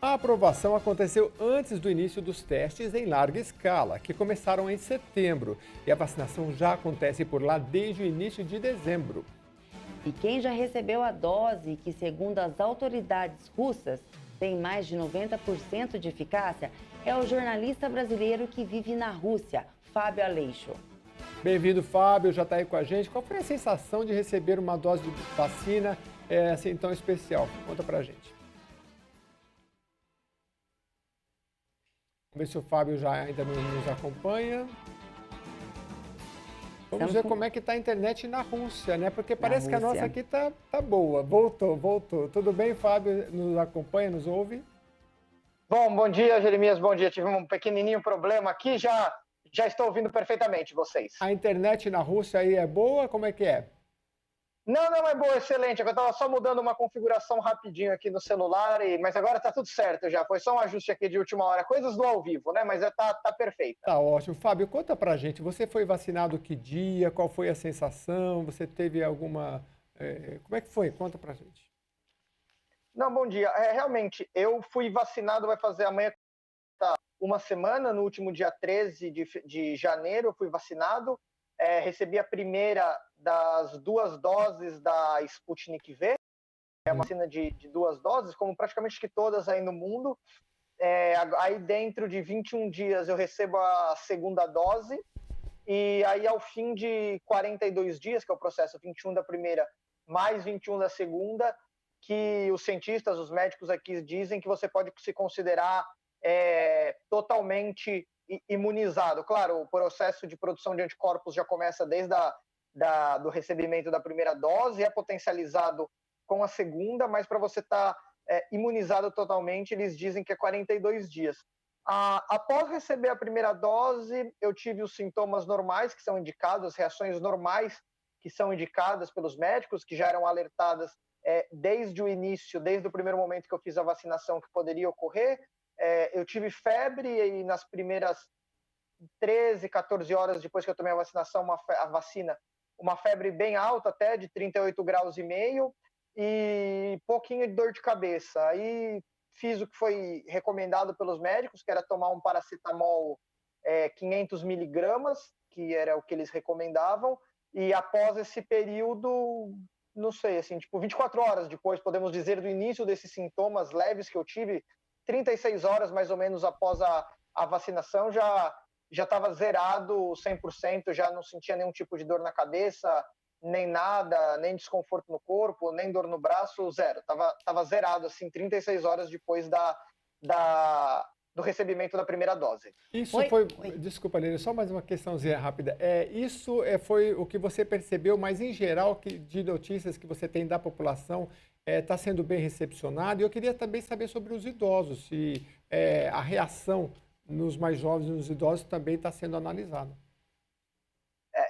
A aprovação aconteceu antes do início dos testes em larga escala, que começaram em setembro, e a vacinação já acontece por lá desde o início de dezembro. E quem já recebeu a dose, que segundo as autoridades russas tem mais de 90% de eficácia, é o jornalista brasileiro que vive na Rússia, Fábio Aleixo. Bem-vindo, Fábio, já está aí com a gente. Qual foi a sensação de receber uma dose de vacina assim tão especial? Conta pra gente. Vamos ver se o Fábio já ainda nos acompanha. Vamos ver como é que está a internet na Rússia, né? Porque parece que a nossa aqui tá boa. Voltou. Tudo bem, Fábio? Nos acompanha, nos ouve? Bom dia, Jeremias, bom dia. Tive um pequenininho problema aqui, já estou ouvindo perfeitamente vocês. A internet na Rússia aí é boa? Como é que é? Não é boa, excelente. Eu estava só mudando uma configuração rapidinho aqui no celular, mas agora está tudo certo já. Foi só um ajuste aqui de última hora. Coisas do ao vivo, né? Mas tá perfeito. Tá ótimo. Fábio, conta pra gente. Você foi vacinado que dia? Qual foi a sensação? Você teve alguma... como é que foi? Conta pra gente. Não, bom dia. Realmente, eu fui vacinado, vai fazer amanhã uma semana, no último dia 13 de janeiro, eu fui vacinado. Recebi a primeira das 2 doses da Sputnik V, é uma vacina de 2 doses, como praticamente que todas aí no mundo. Aí dentro de 21 dias eu recebo a segunda dose, e aí ao fim de 42 dias, que é o processo 21 da primeira mais 21 da segunda, que os cientistas, os médicos aqui dizem que você pode se considerar totalmente imunizado. Claro, o processo de produção de anticorpos já começa desde do recebimento da primeira dose, é potencializado com a segunda, mas para você estar imunizado totalmente, eles dizem que é 42 dias. Após receber a primeira dose, eu tive os sintomas normais que são indicados, as reações normais que são indicadas pelos médicos, que já eram alertadas desde o início, desde o primeiro momento que eu fiz a vacinação, que poderia ocorrer. Eu tive febre e nas primeiras 13, 14 horas depois que eu tomei a vacina, uma febre bem alta, até de 38 graus e meio, e pouquinho de dor de cabeça. Aí fiz o que foi recomendado pelos médicos, que era tomar um paracetamol 500 miligramas, que era o que eles recomendavam, e após esse período, não sei, assim, tipo 24 horas depois, podemos dizer, do início desses sintomas leves que eu tive, 36 horas mais ou menos após a vacinação, já estava zerado 100%, já não sentia nenhum tipo de dor na cabeça, nem nada, nem desconforto no corpo, nem dor no braço, zero. Tava zerado, assim, 36 horas depois do recebimento da primeira dose. Isso foi... Desculpa, Lênia, só mais uma questãozinha rápida. Isso foi o que você percebeu, mas em geral, de notícias que você tem da população, está sendo bem recepcionado. E eu queria também saber sobre os idosos, se a reação nos mais jovens e nos idosos também está sendo analisada.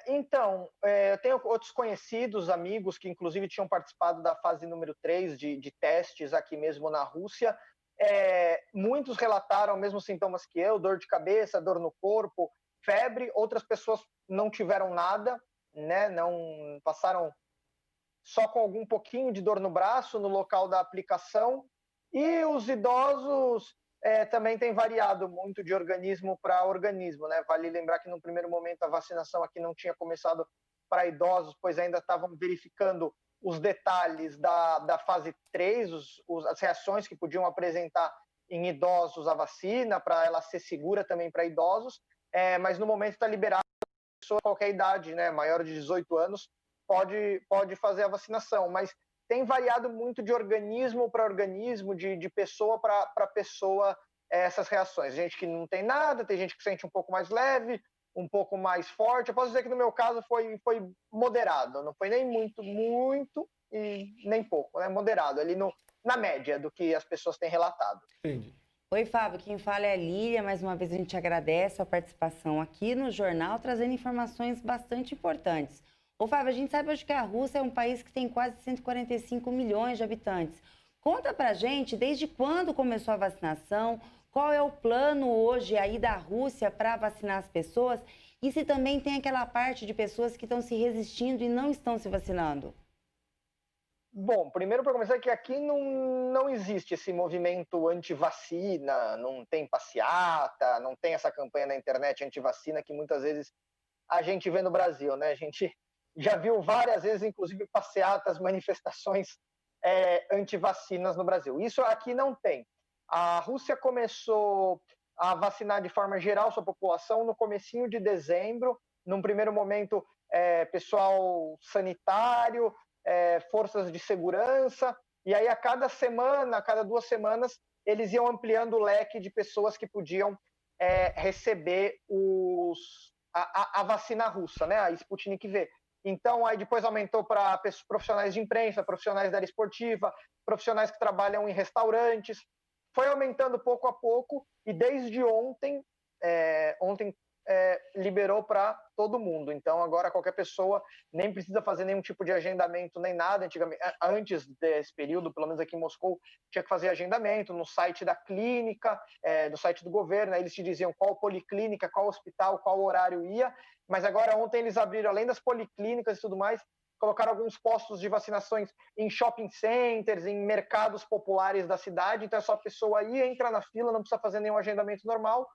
Então, eu tenho outros conhecidos, amigos, que inclusive tinham participado da fase número 3 de testes aqui mesmo na Rússia. Muitos relataram os mesmos sintomas que eu, dor de cabeça, dor no corpo, febre. Outras pessoas não tiveram nada, né? Não passaram só com algum pouquinho de dor no braço, no local da aplicação. E os idosos também tem variado muito de organismo para organismo, né? Vale lembrar que no primeiro momento a vacinação aqui não tinha começado para idosos, pois ainda estavam verificando os detalhes da fase 3, as reações que podiam apresentar em idosos a vacina, para ela ser segura também para idosos, mas no momento está liberado, pessoa de qualquer idade, né? Maior de 18 anos, pode fazer a vacinação, mas tem variado muito de organismo para organismo, de pessoa para pessoa, essas reações. Gente que não tem nada, tem gente que sente um pouco mais leve, um pouco mais forte. Eu posso dizer que no meu caso foi moderado, não foi nem muito e nem pouco, né? Moderado, ali na média do que as pessoas têm relatado. Entendi. Oi, Fábio, quem fala é a Lília. Mais uma vez a gente agradece a participação aqui no jornal, trazendo informações bastante importantes. Ô, Fábio, a gente sabe hoje que a Rússia é um país que tem quase 145 milhões de habitantes. Conta pra gente desde quando começou a vacinação, qual é o plano hoje aí da Rússia para vacinar as pessoas e se também tem aquela parte de pessoas que estão se resistindo e não estão se vacinando. Bom, primeiro para começar que aqui não existe esse movimento anti-vacina, não tem passeata, não tem essa campanha na internet anti-vacina que muitas vezes a gente vê no Brasil, né? A gente já viu várias vezes, inclusive, passeatas, manifestações anti-vacinas no Brasil. Isso aqui não tem. A Rússia começou a vacinar de forma geral sua população no comecinho de dezembro, num primeiro momento, pessoal sanitário, forças de segurança, e aí a cada semana, a cada 2 semanas, eles iam ampliando o leque de pessoas que podiam receber a vacina russa, né, a Sputnik V. Então, aí depois aumentou para profissionais de imprensa, profissionais da área esportiva, profissionais que trabalham em restaurantes. Foi aumentando pouco a pouco e desde ontem, liberou para todo mundo. Então, agora qualquer pessoa nem precisa fazer nenhum tipo de agendamento, nem nada. Antes desse período, pelo menos aqui em Moscou, tinha que fazer agendamento no site da clínica, no site do governo. Aí eles te diziam qual policlínica, qual hospital, qual horário ia. Mas agora, ontem, eles abriram, além das policlínicas e tudo mais, colocaram alguns postos de vacinações em shopping centers, em mercados populares da cidade. Então, é só a pessoa ir, entra na fila, não precisa fazer nenhum agendamento normal,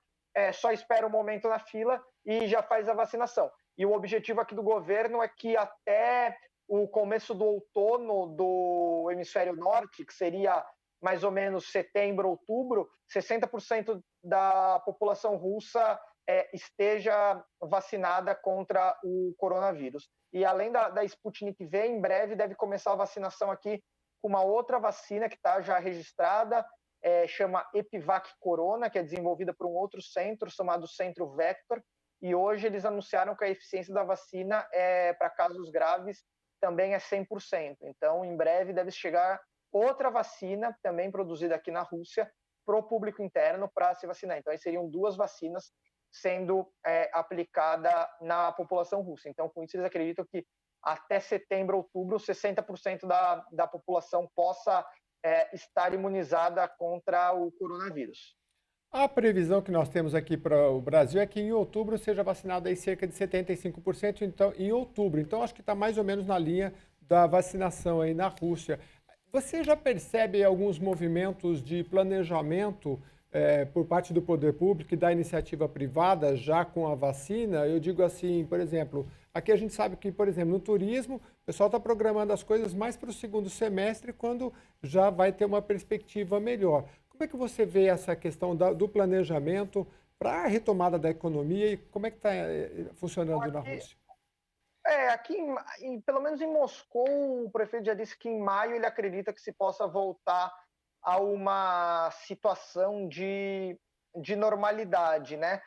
só espera um momento na fila e já faz a vacinação. E o objetivo aqui do governo é que até o começo do outono do hemisfério norte, que seria mais ou menos setembro, outubro, 60% da população russa esteja vacinada contra o coronavírus. E além da Sputnik V, em breve deve começar a vacinação aqui com uma outra vacina que está já registrada, chama Epivac Corona, que é desenvolvida por um outro centro chamado Centro Vector, e hoje eles anunciaram que a eficiência da vacina para casos graves também é 100%. Então, em breve deve chegar outra vacina, também produzida aqui na Rússia, para o público interno para se vacinar. Então, aí seriam 2 vacinas sendo aplicada na população russa. Então, com isso, eles acreditam que até setembro, outubro, 60% da população possa estar imunizada contra o coronavírus. A previsão que nós temos aqui para o Brasil é que em outubro seja vacinado aí cerca de 75%, então, em outubro. Então, acho que está mais ou menos na linha da vacinação aí na Rússia. Você já percebe alguns movimentos de planejamento por parte do poder público e da iniciativa privada já com a vacina? Eu digo assim, por exemplo, aqui a gente sabe que, por exemplo, no turismo, o pessoal está programando as coisas mais para o segundo semestre, quando já vai ter uma perspectiva melhor. Como é que você vê essa questão do planejamento para a retomada da economia e como é que está funcionando na Rússia? Aqui, pelo menos em Moscou, o prefeito já disse que em maio ele acredita que se possa voltar a uma situação de normalidade, né?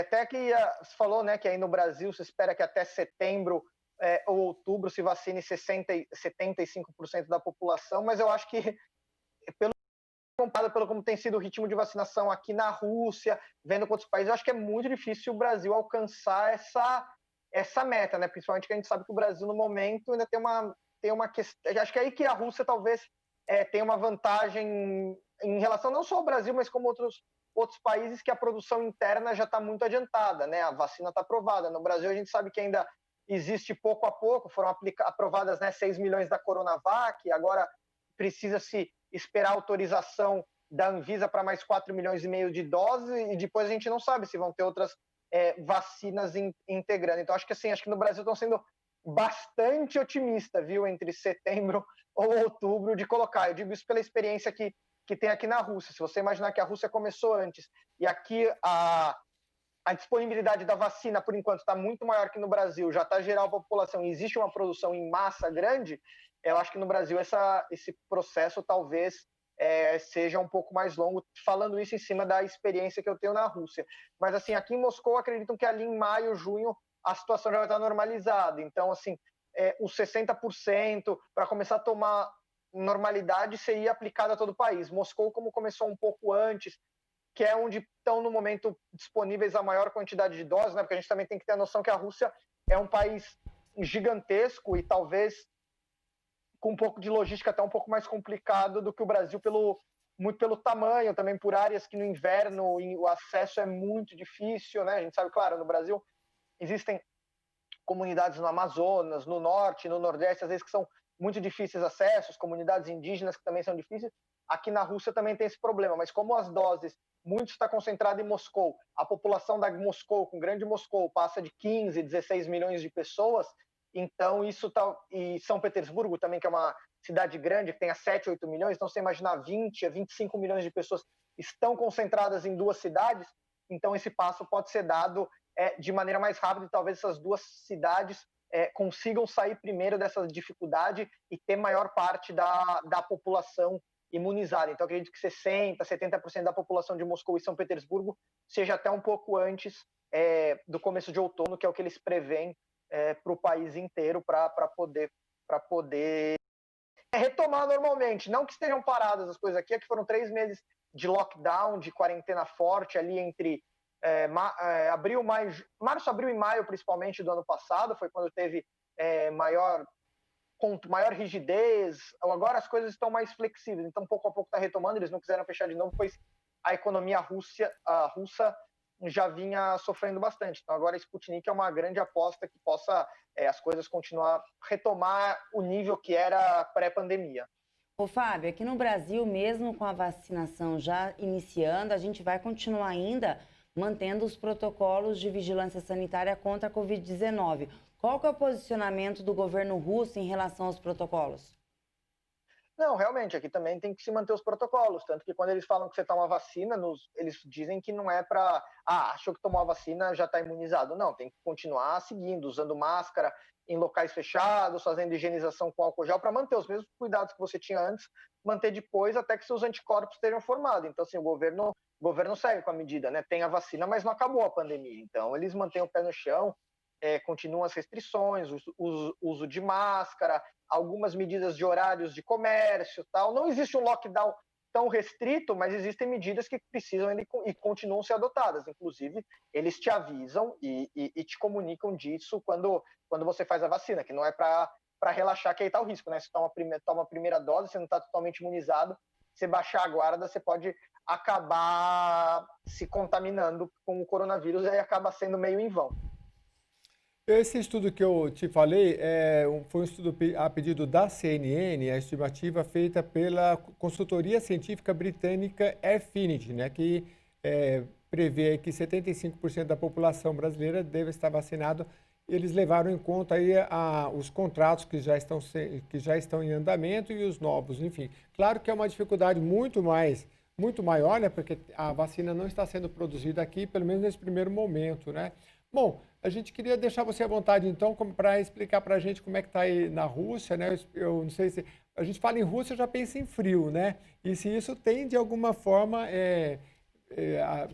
Até que você falou, né, que aí no Brasil se espera que até setembro ou outubro se vacine 75% da população, mas eu acho que comparado pelo como tem sido o ritmo de vacinação aqui na Rússia, vendo com outros países, eu acho que é muito difícil o Brasil alcançar essa meta, né? Principalmente que a gente sabe que o Brasil no momento ainda tem uma questão. Acho que é aí que a Rússia talvez tenha uma vantagem em relação não só ao Brasil, mas como outros países, que a produção interna já está muito adiantada, né? A vacina está aprovada. No Brasil a gente sabe que ainda existe pouco a pouco, foram aprovadas, né, 6 milhões da Coronavac, agora precisa-se esperar a autorização da Anvisa para mais 4,5 milhões de doses, e depois a gente não sabe se vão ter outras vacinas integrando. Então, acho que no Brasil estão sendo bastante otimistas, viu, entre setembro ou outubro de colocar. Eu digo isso pela experiência que tem aqui na Rússia. Se você imaginar que a Rússia começou antes e aqui a disponibilidade da vacina, por enquanto, está muito maior que no Brasil, já está geral a população e existe uma produção em massa grande, eu acho que no Brasil esse processo talvez seja um pouco mais longo, falando isso em cima da experiência que eu tenho na Rússia. Mas, assim, aqui em Moscou, acreditam que ali em maio, junho, a situação já vai estar normalizada. Então, assim, os 60% para começar a tomar normalidade seria aplicado a todo o país. Moscou, como começou um pouco antes, que é onde estão, no momento, disponíveis a maior quantidade de doses, né? Porque a gente também tem que ter a noção que a Rússia é um país gigantesco e talvez com um pouco de logística até um pouco mais complicado do que o Brasil, muito pelo tamanho, também por áreas que no inverno o acesso é muito difícil, né? A gente sabe, claro, no Brasil existem comunidades no Amazonas, no norte, no nordeste, às vezes que são muito difíceis acessos, comunidades indígenas que também são difíceis. Aqui na Rússia também tem esse problema, mas como as doses, muito está concentrado em Moscou, a população da Moscou, com Grande Moscou, passa de 15, 16 milhões de pessoas, então isso tá, e São Petersburgo também, que é uma cidade grande, que tem 7, 8 milhões, então você imaginar 20 a 25 milhões de pessoas estão concentradas em 2 cidades, então esse passo pode ser dado de maneira mais rápida, e talvez essas duas cidades consigam sair primeiro dessa dificuldade e ter maior parte da população imunizada. Então, acredito que 60%, 70% da população de Moscou e São Petersburgo seja até um pouco antes do começo de outono, que é o que eles preveem para o país inteiro, para poder retomar normalmente. Não que estejam paradas as coisas aqui, é que foram 3 meses de lockdown, de quarentena forte ali entre março, abril e maio, principalmente, do ano passado, foi quando teve maior rigidez. Agora as coisas estão mais flexíveis, então pouco a pouco está retomando. Eles não quiseram fechar de novo, pois a economia russa já vinha sofrendo bastante. Então agora a Sputnik é uma grande aposta que possa as coisas retomar o nível que era pré-pandemia. Ô Fábio, aqui no Brasil, mesmo com a vacinação já iniciando, a gente vai continuar ainda mantendo os protocolos de vigilância sanitária contra a Covid-19. Qual que é o posicionamento do governo russo em relação aos protocolos? Não, realmente, aqui também tem que se manter os protocolos, tanto que quando eles falam que você toma vacina, eles dizem que não é para, achou que tomou a vacina, já está imunizado. Não, tem que continuar seguindo, usando máscara em locais fechados, fazendo higienização com álcool gel, para manter os mesmos cuidados que você tinha antes, manter depois até que seus anticorpos estejam formados. Então, assim, o governo segue com a medida, né? Tem a vacina, mas não acabou a pandemia. Então, eles mantêm o pé no chão, continuam as restrições, uso de máscara, algumas medidas de horários de comércio, tal. Não existe um lockdown tão restrito, mas existem medidas que precisam e continuam ser adotadas. Inclusive, eles te avisam e te comunicam disso quando você faz a vacina, que não é para relaxar, que aí está o risco, né? Se toma a primeira dose, você não está totalmente imunizado, você baixar a guarda, você pode acabar se contaminando com o coronavírus e aí acaba sendo meio em vão. Esse estudo que eu te falei foi um estudo a pedido da CNN, a estimativa feita pela consultoria científica britânica Airfinity, né, que prevê que 75% da população brasileira deve estar vacinado. Eles levaram em conta aí os contratos que já estão em andamento e os novos, enfim. Claro que é uma dificuldade muito maior, né, porque a vacina não está sendo produzida aqui, pelo menos nesse primeiro momento, né? Bom, a gente queria deixar você à vontade, então, para explicar para a gente como é que está aí na Rússia, né? Eu não sei se... A gente fala em Rússia, já pensa em frio, né? E se isso tem, de alguma forma,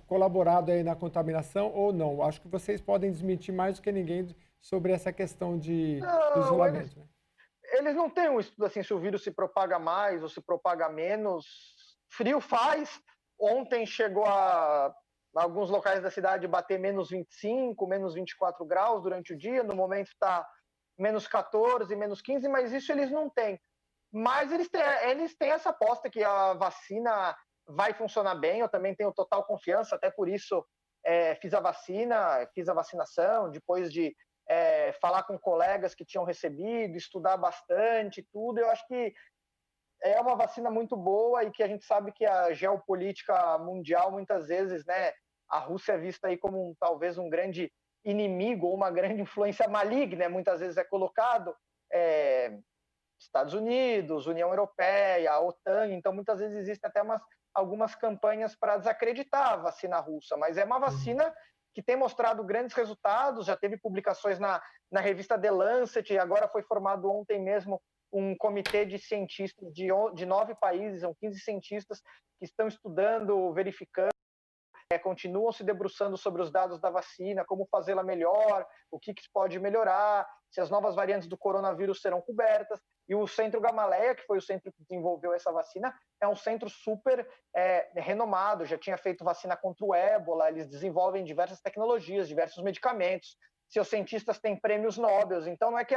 colaborado aí na contaminação ou não. Acho que vocês podem desmentir mais do que ninguém sobre essa questão do isolamento. Eles não têm um estudo assim, se o vírus se propaga mais ou se propaga menos. Frio faz. Ontem chegou a alguns locais da cidade bater menos 25, menos 24 graus durante o dia. No momento está menos 14, menos 15, mas isso eles não têm. Mas eles têm essa aposta que a vacina vai funcionar bem. Eu também tenho total confiança, até por isso fiz a vacinação, depois de falar com colegas que tinham recebido, estudar bastante, tudo. Eu acho que é uma vacina muito boa e que a gente sabe que a geopolítica mundial, muitas vezes, né, a Rússia é vista aí como talvez um grande inimigo ou uma grande influência maligna, muitas vezes é colocado Estados Unidos, União Europeia, a OTAN, então muitas vezes existem até algumas campanhas para desacreditar a vacina russa, mas é uma vacina que tem mostrado grandes resultados, já teve publicações na revista The Lancet, e agora foi formado ontem mesmo um comitê de cientistas de 9 países, são 15 cientistas que estão estudando, verificando, continuam se debruçando sobre os dados da vacina, como fazê-la melhor, o que se pode melhorar, se as novas variantes do coronavírus serão cobertas. E o Centro Gamaleya, que foi o centro que desenvolveu essa vacina, é um centro super renomado, já tinha feito vacina contra o ébola, eles desenvolvem diversas tecnologias, diversos medicamentos, seus cientistas têm prêmios Nobel, então não é que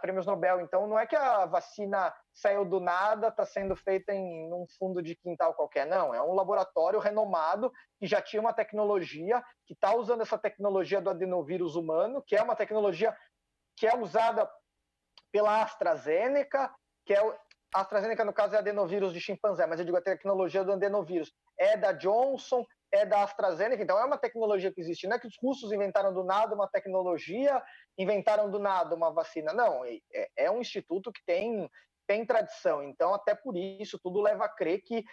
prêmios Nobel, então não é que a vacina saiu do nada, está sendo feita em um fundo de quintal qualquer, não, é um laboratório renomado que já tinha uma tecnologia, que está usando essa tecnologia do adenovírus humano, que é uma tecnologia que é usada pela AstraZeneca, a AstraZeneca no caso é adenovírus de chimpanzé, mas eu digo a tecnologia do adenovírus é da Johnson, é da AstraZeneca, então é uma tecnologia que existe. Não é que os russos inventaram do nada uma tecnologia, inventaram do nada uma vacina. Não, é um instituto que tem tradição. Então, até por isso, tudo leva a crer que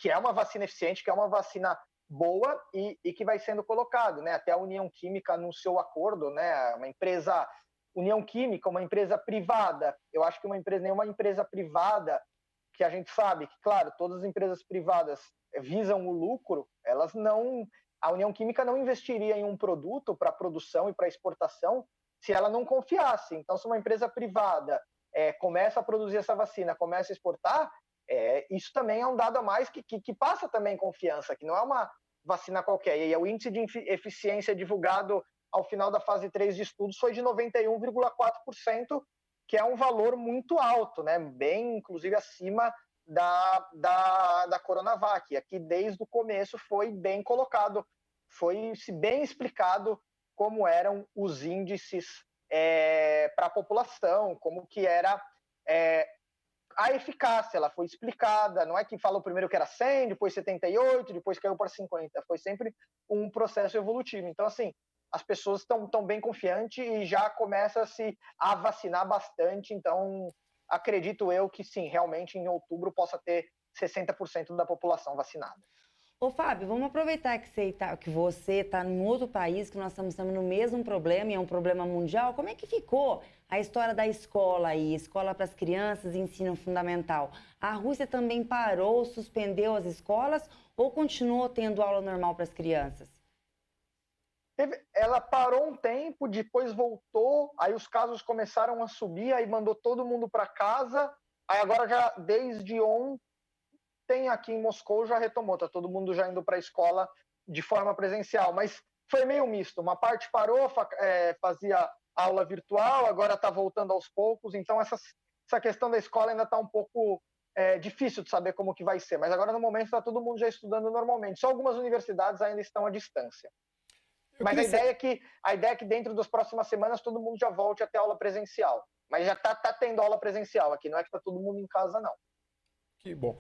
é uma vacina eficiente, que é uma vacina boa e que vai sendo colocado, né? Até a União Química anunciou o acordo, né? Uma empresa, União Química, uma empresa privada. Eu acho que nenhuma empresa privada, que a gente sabe que, claro, todas as empresas privadas visam o lucro, a União Química não investiria em um produto para produção e para exportação se ela não confiasse. Então, se uma empresa privada começa a produzir essa vacina, começa a exportar, isso também é um dado a mais que passa também confiança, que não é uma vacina qualquer. E o índice de eficiência divulgado ao final da fase 3 de estudos foi de 91,4%, que é um valor muito alto, né? Bem, inclusive, acima da Coronavac. Aqui, desde o começo, foi bem colocado, foi bem explicado como eram os índices para a população, como que era a eficácia. Ela foi explicada, não é que falou primeiro que era 100, depois 78, depois caiu para 50, foi sempre um processo evolutivo. Então, assim, as pessoas estão bem confiantes e já começa-se a vacinar bastante, então acredito eu que sim, realmente em outubro possa ter 60% da população vacinada. Ô, Fábio, vamos aproveitar que você está em outro país, que nós estamos no mesmo problema e é um problema mundial. Como é que ficou a história da escola aí, escola para as crianças e ensino fundamental? A Rússia também parou, suspendeu as escolas ou continuou tendo aula normal para as crianças? Ela parou um tempo, depois voltou, aí os casos começaram a subir, aí mandou todo mundo para casa, aí agora já desde ontem aqui em Moscou já retomou, tá todo mundo já indo para a escola de forma presencial, mas foi meio misto, uma parte parou, fazia aula virtual, agora está voltando aos poucos, então essa questão da escola ainda está um pouco difícil de saber como que vai ser, mas agora no momento está todo mundo já estudando normalmente, só algumas universidades ainda estão à distância. Mas a ideia é que dentro das próximas semanas todo mundo já volte a ter aula presencial. Mas já está tendo aula presencial aqui, não é que está todo mundo em casa, não. Que bom.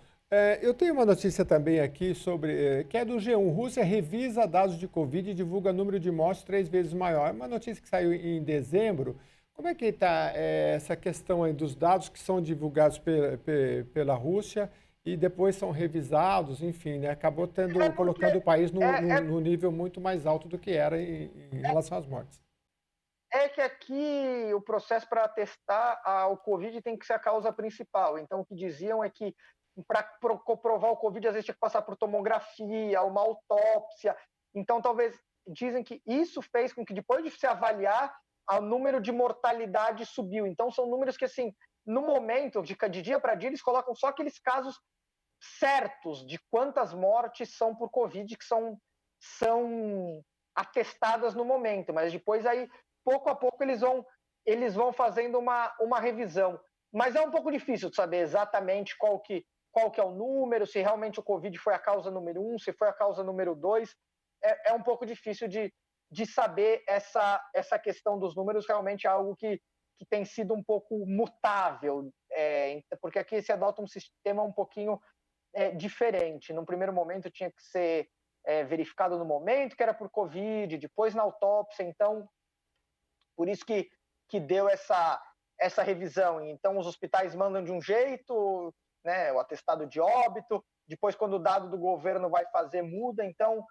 Eu tenho uma notícia também aqui sobre que é do G1. Rússia revisa dados de Covid e divulga número de mortes 3 vezes maior. É uma notícia que saiu em dezembro. Como é que está essa questão aí dos dados que são divulgados pela Rússia e depois são revisados, enfim, né? Acabou colocando o país no nível muito mais alto do que era em relação às mortes. É que aqui o processo para testar o Covid tem que ser a causa principal. Então, o que diziam é que para comprovar o Covid, às vezes tinha que passar por tomografia, uma autópsia. Então, talvez, dizem que isso fez com que depois de se avaliar, o número de mortalidade subiu. Então, são números que, assim, no momento, de dia para dia, eles colocam só aqueles casos certos de quantas mortes são por Covid que são atestadas no momento, mas depois aí, pouco a pouco, eles vão fazendo uma revisão. Mas é um pouco difícil de saber exatamente qual que é o número, se realmente o Covid foi a causa número 1, se foi a causa número 2. É um pouco difícil de saber essa questão dos números, realmente é algo que tem sido um pouco mutável, porque aqui se adota um sistema um pouquinho diferente. No primeiro momento tinha que ser verificado no momento que era por Covid, depois na autópsia, então por isso que deu essa revisão. Então os hospitais mandam de um jeito, né, o atestado de óbito, depois quando o dado do governo vai fazer muda, então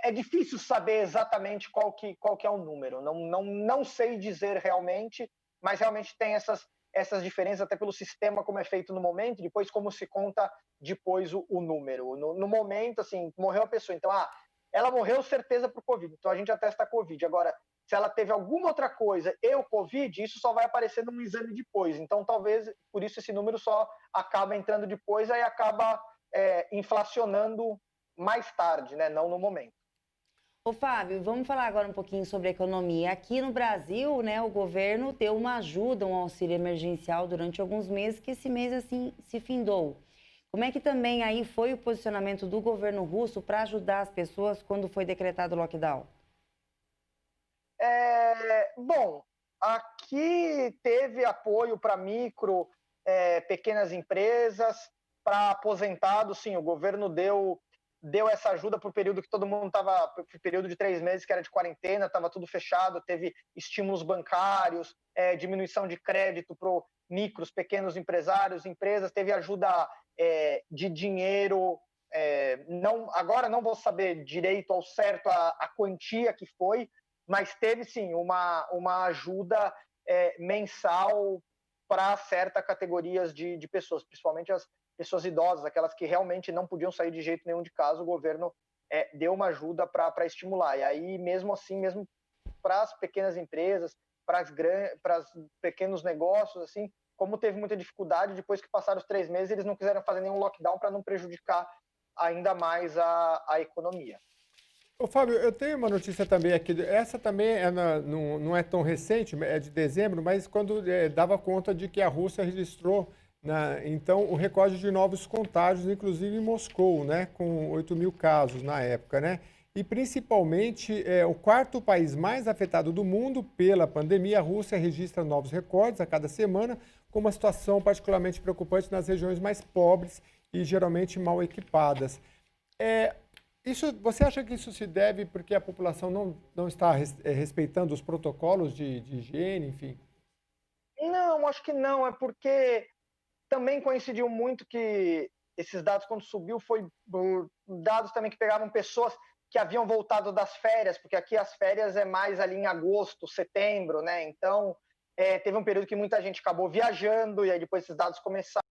é difícil saber exatamente qual que é o número, não sei dizer realmente, mas realmente tem essas diferenças até pelo sistema como é feito no momento, depois como se conta depois o número. No momento, assim, morreu a pessoa, então, ela morreu certeza por Covid, então a gente atesta a Covid. Agora, se ela teve alguma outra coisa e o Covid, isso só vai aparecer num exame depois. Então, talvez, por isso esse número só acaba entrando depois, aí acaba inflacionando mais tarde, né? Não no momento. Ô, Fábio, vamos falar agora um pouquinho sobre a economia. Aqui no Brasil, né, o governo deu uma ajuda, um auxílio emergencial durante alguns meses, que esse mês, assim, se findou. Como é que também aí foi o posicionamento do governo russo para ajudar as pessoas quando foi decretado o lockdown? Bom, aqui teve apoio para micro, pequenas empresas, para aposentados, sim, o governo deu essa ajuda por período que todo mundo estava, período de 3 meses que era de quarentena, estava tudo fechado, teve estímulos bancários, diminuição de crédito para micros, pequenos empresários, empresas, teve ajuda de dinheiro agora não vou saber direito ao certo a quantia que foi, mas teve sim uma ajuda mensal para certas categorias de pessoas, principalmente as pessoas idosas, aquelas que realmente não podiam sair de jeito nenhum de casa. O governo deu uma ajuda para estimular. E aí, mesmo assim, mesmo para as pequenas empresas, para os pequenos negócios, assim, como teve muita dificuldade, depois que passaram os 3 meses, eles não quiseram fazer nenhum lockdown para não prejudicar ainda mais a economia. Ô, Fábio, eu tenho uma notícia também aqui, essa também não é tão recente, é de dezembro, mas quando dava conta de que a Rússia registrou, então, o recorde de novos contágios, inclusive em Moscou, né, com 8 mil casos na época, né? E principalmente, o 4º país mais afetado do mundo pela pandemia, a Rússia registra novos recordes a cada semana, com uma situação particularmente preocupante nas regiões mais pobres e geralmente mal equipadas. Você acha que isso se deve porque a população não está respeitando os protocolos de higiene, enfim? Não, acho que não. É porque também coincidiu muito que esses dados, quando subiu, foi dados também que pegavam pessoas que haviam voltado das férias, porque aqui as férias é mais ali em agosto, setembro, né? Então, teve um período que muita gente acabou viajando e aí depois esses dados começaram.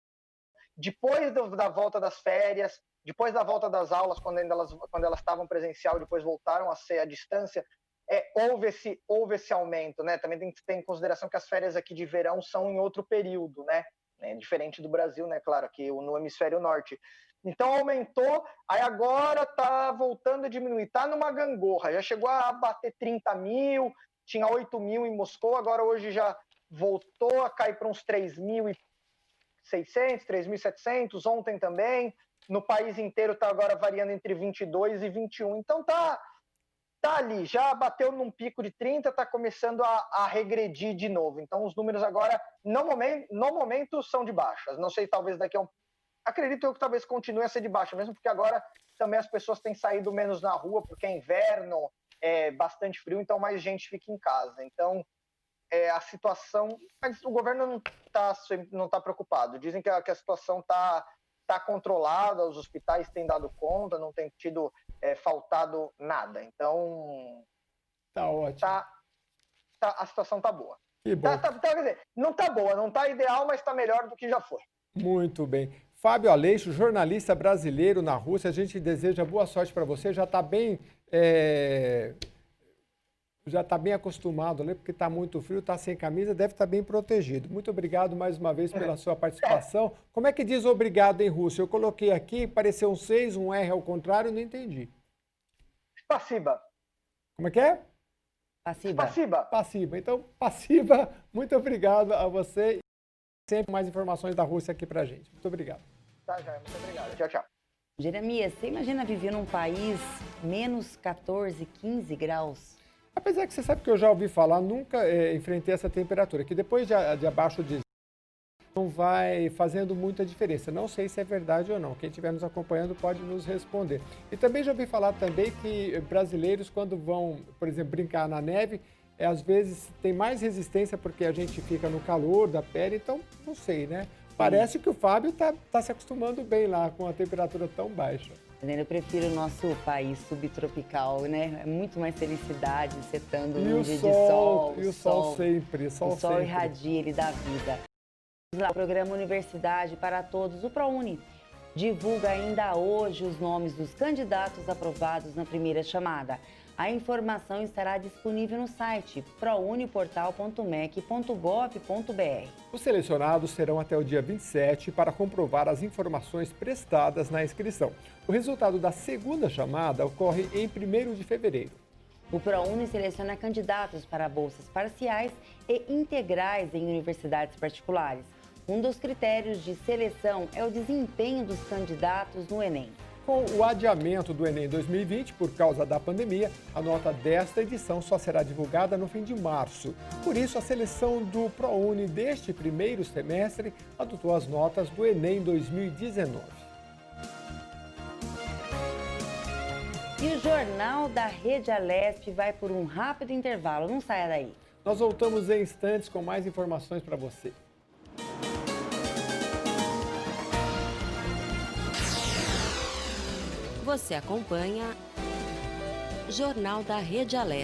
Depois da volta das férias, depois da volta das aulas, quando elas estavam presencial, depois voltaram a ser à distância, houve esse aumento, né? Também tem que ter em consideração que as férias aqui de verão são em outro período, né? Diferente do Brasil, né? Claro, aqui no hemisfério norte. Então aumentou, aí agora está voltando a diminuir, está numa gangorra, já chegou a bater 30 mil, tinha 8 mil em Moscou, agora hoje já voltou a cair para uns 3.600, 3.700, ontem também. No país inteiro está agora variando entre 22 e 21. Então tá ali, já bateu num pico de 30, está começando a regredir de novo. Então os números agora, no momento, são de baixas. Não sei, talvez daqui a acredito eu que talvez continue a ser de baixa, mesmo porque agora também as pessoas têm saído menos na rua, porque é inverno, é bastante frio, então mais gente fica em casa. Então a situação... Mas o governo não tá preocupado. Dizem que a situação está controlada, os hospitais têm dado conta, não tem tido faltado nada. Então, tá ótimo. A situação tá boa. Que bom. Quer dizer, não tá boa, não tá ideal, mas tá melhor do que já foi. Muito bem. Fábio Aleixo, jornalista brasileiro na Rússia, a gente deseja boa sorte para você, já está bem acostumado ali, porque está muito frio, está sem camisa, deve estar bem protegido. Muito obrigado mais uma vez pela sua participação. Como é que diz obrigado em russo? Eu coloquei aqui, pareceu um 6, um R ao contrário, não entendi. Spasiba. Como é que é? Spasiba. Passiba. Então, passiba, muito obrigado a você. Sempre mais informações da Rússia aqui pra gente. Muito obrigado. Tá, Jair, muito obrigado. Tchau, tchau. Jeremias, você imagina viver num país menos 14, 15 graus? Apesar que você sabe que eu já ouvi falar, nunca enfrentei essa temperatura, que depois de abaixo de não vai fazendo muita diferença. Não sei se é verdade ou não. Quem estiver nos acompanhando pode nos responder. E também já ouvi falar também que brasileiros, quando vão, por exemplo, brincar na neve, às vezes tem mais resistência porque a gente fica no calor da pele, então não sei, né? Parece que o Fábio tá se acostumando bem lá com a temperatura tão baixa. Eu prefiro o nosso país subtropical, né? É muito mais felicidade, você estando num dia de sol. E o sol sempre, o sol irradia, ele dá vida. O programa Universidade para Todos, o ProUni, divulga ainda hoje os nomes dos candidatos aprovados na primeira chamada. A informação estará disponível no site prouniportal.mec.gov.br. Os selecionados serão até o dia 27 para comprovar as informações prestadas na inscrição. O resultado da segunda chamada ocorre em 1º de fevereiro. O ProUni seleciona candidatos para bolsas parciais e integrais em universidades particulares. Um dos critérios de seleção é o desempenho dos candidatos no Enem. Com o adiamento do Enem 2020 por causa da pandemia, a nota desta edição só será divulgada no fim de março. Por isso, a seleção do ProUni deste primeiro semestre adotou as notas do Enem 2019. E o Jornal da Rede Alesp vai por um rápido intervalo. Não saia daí. Nós voltamos em instantes com mais informações para você. Você acompanha Jornal da Rede Alesp.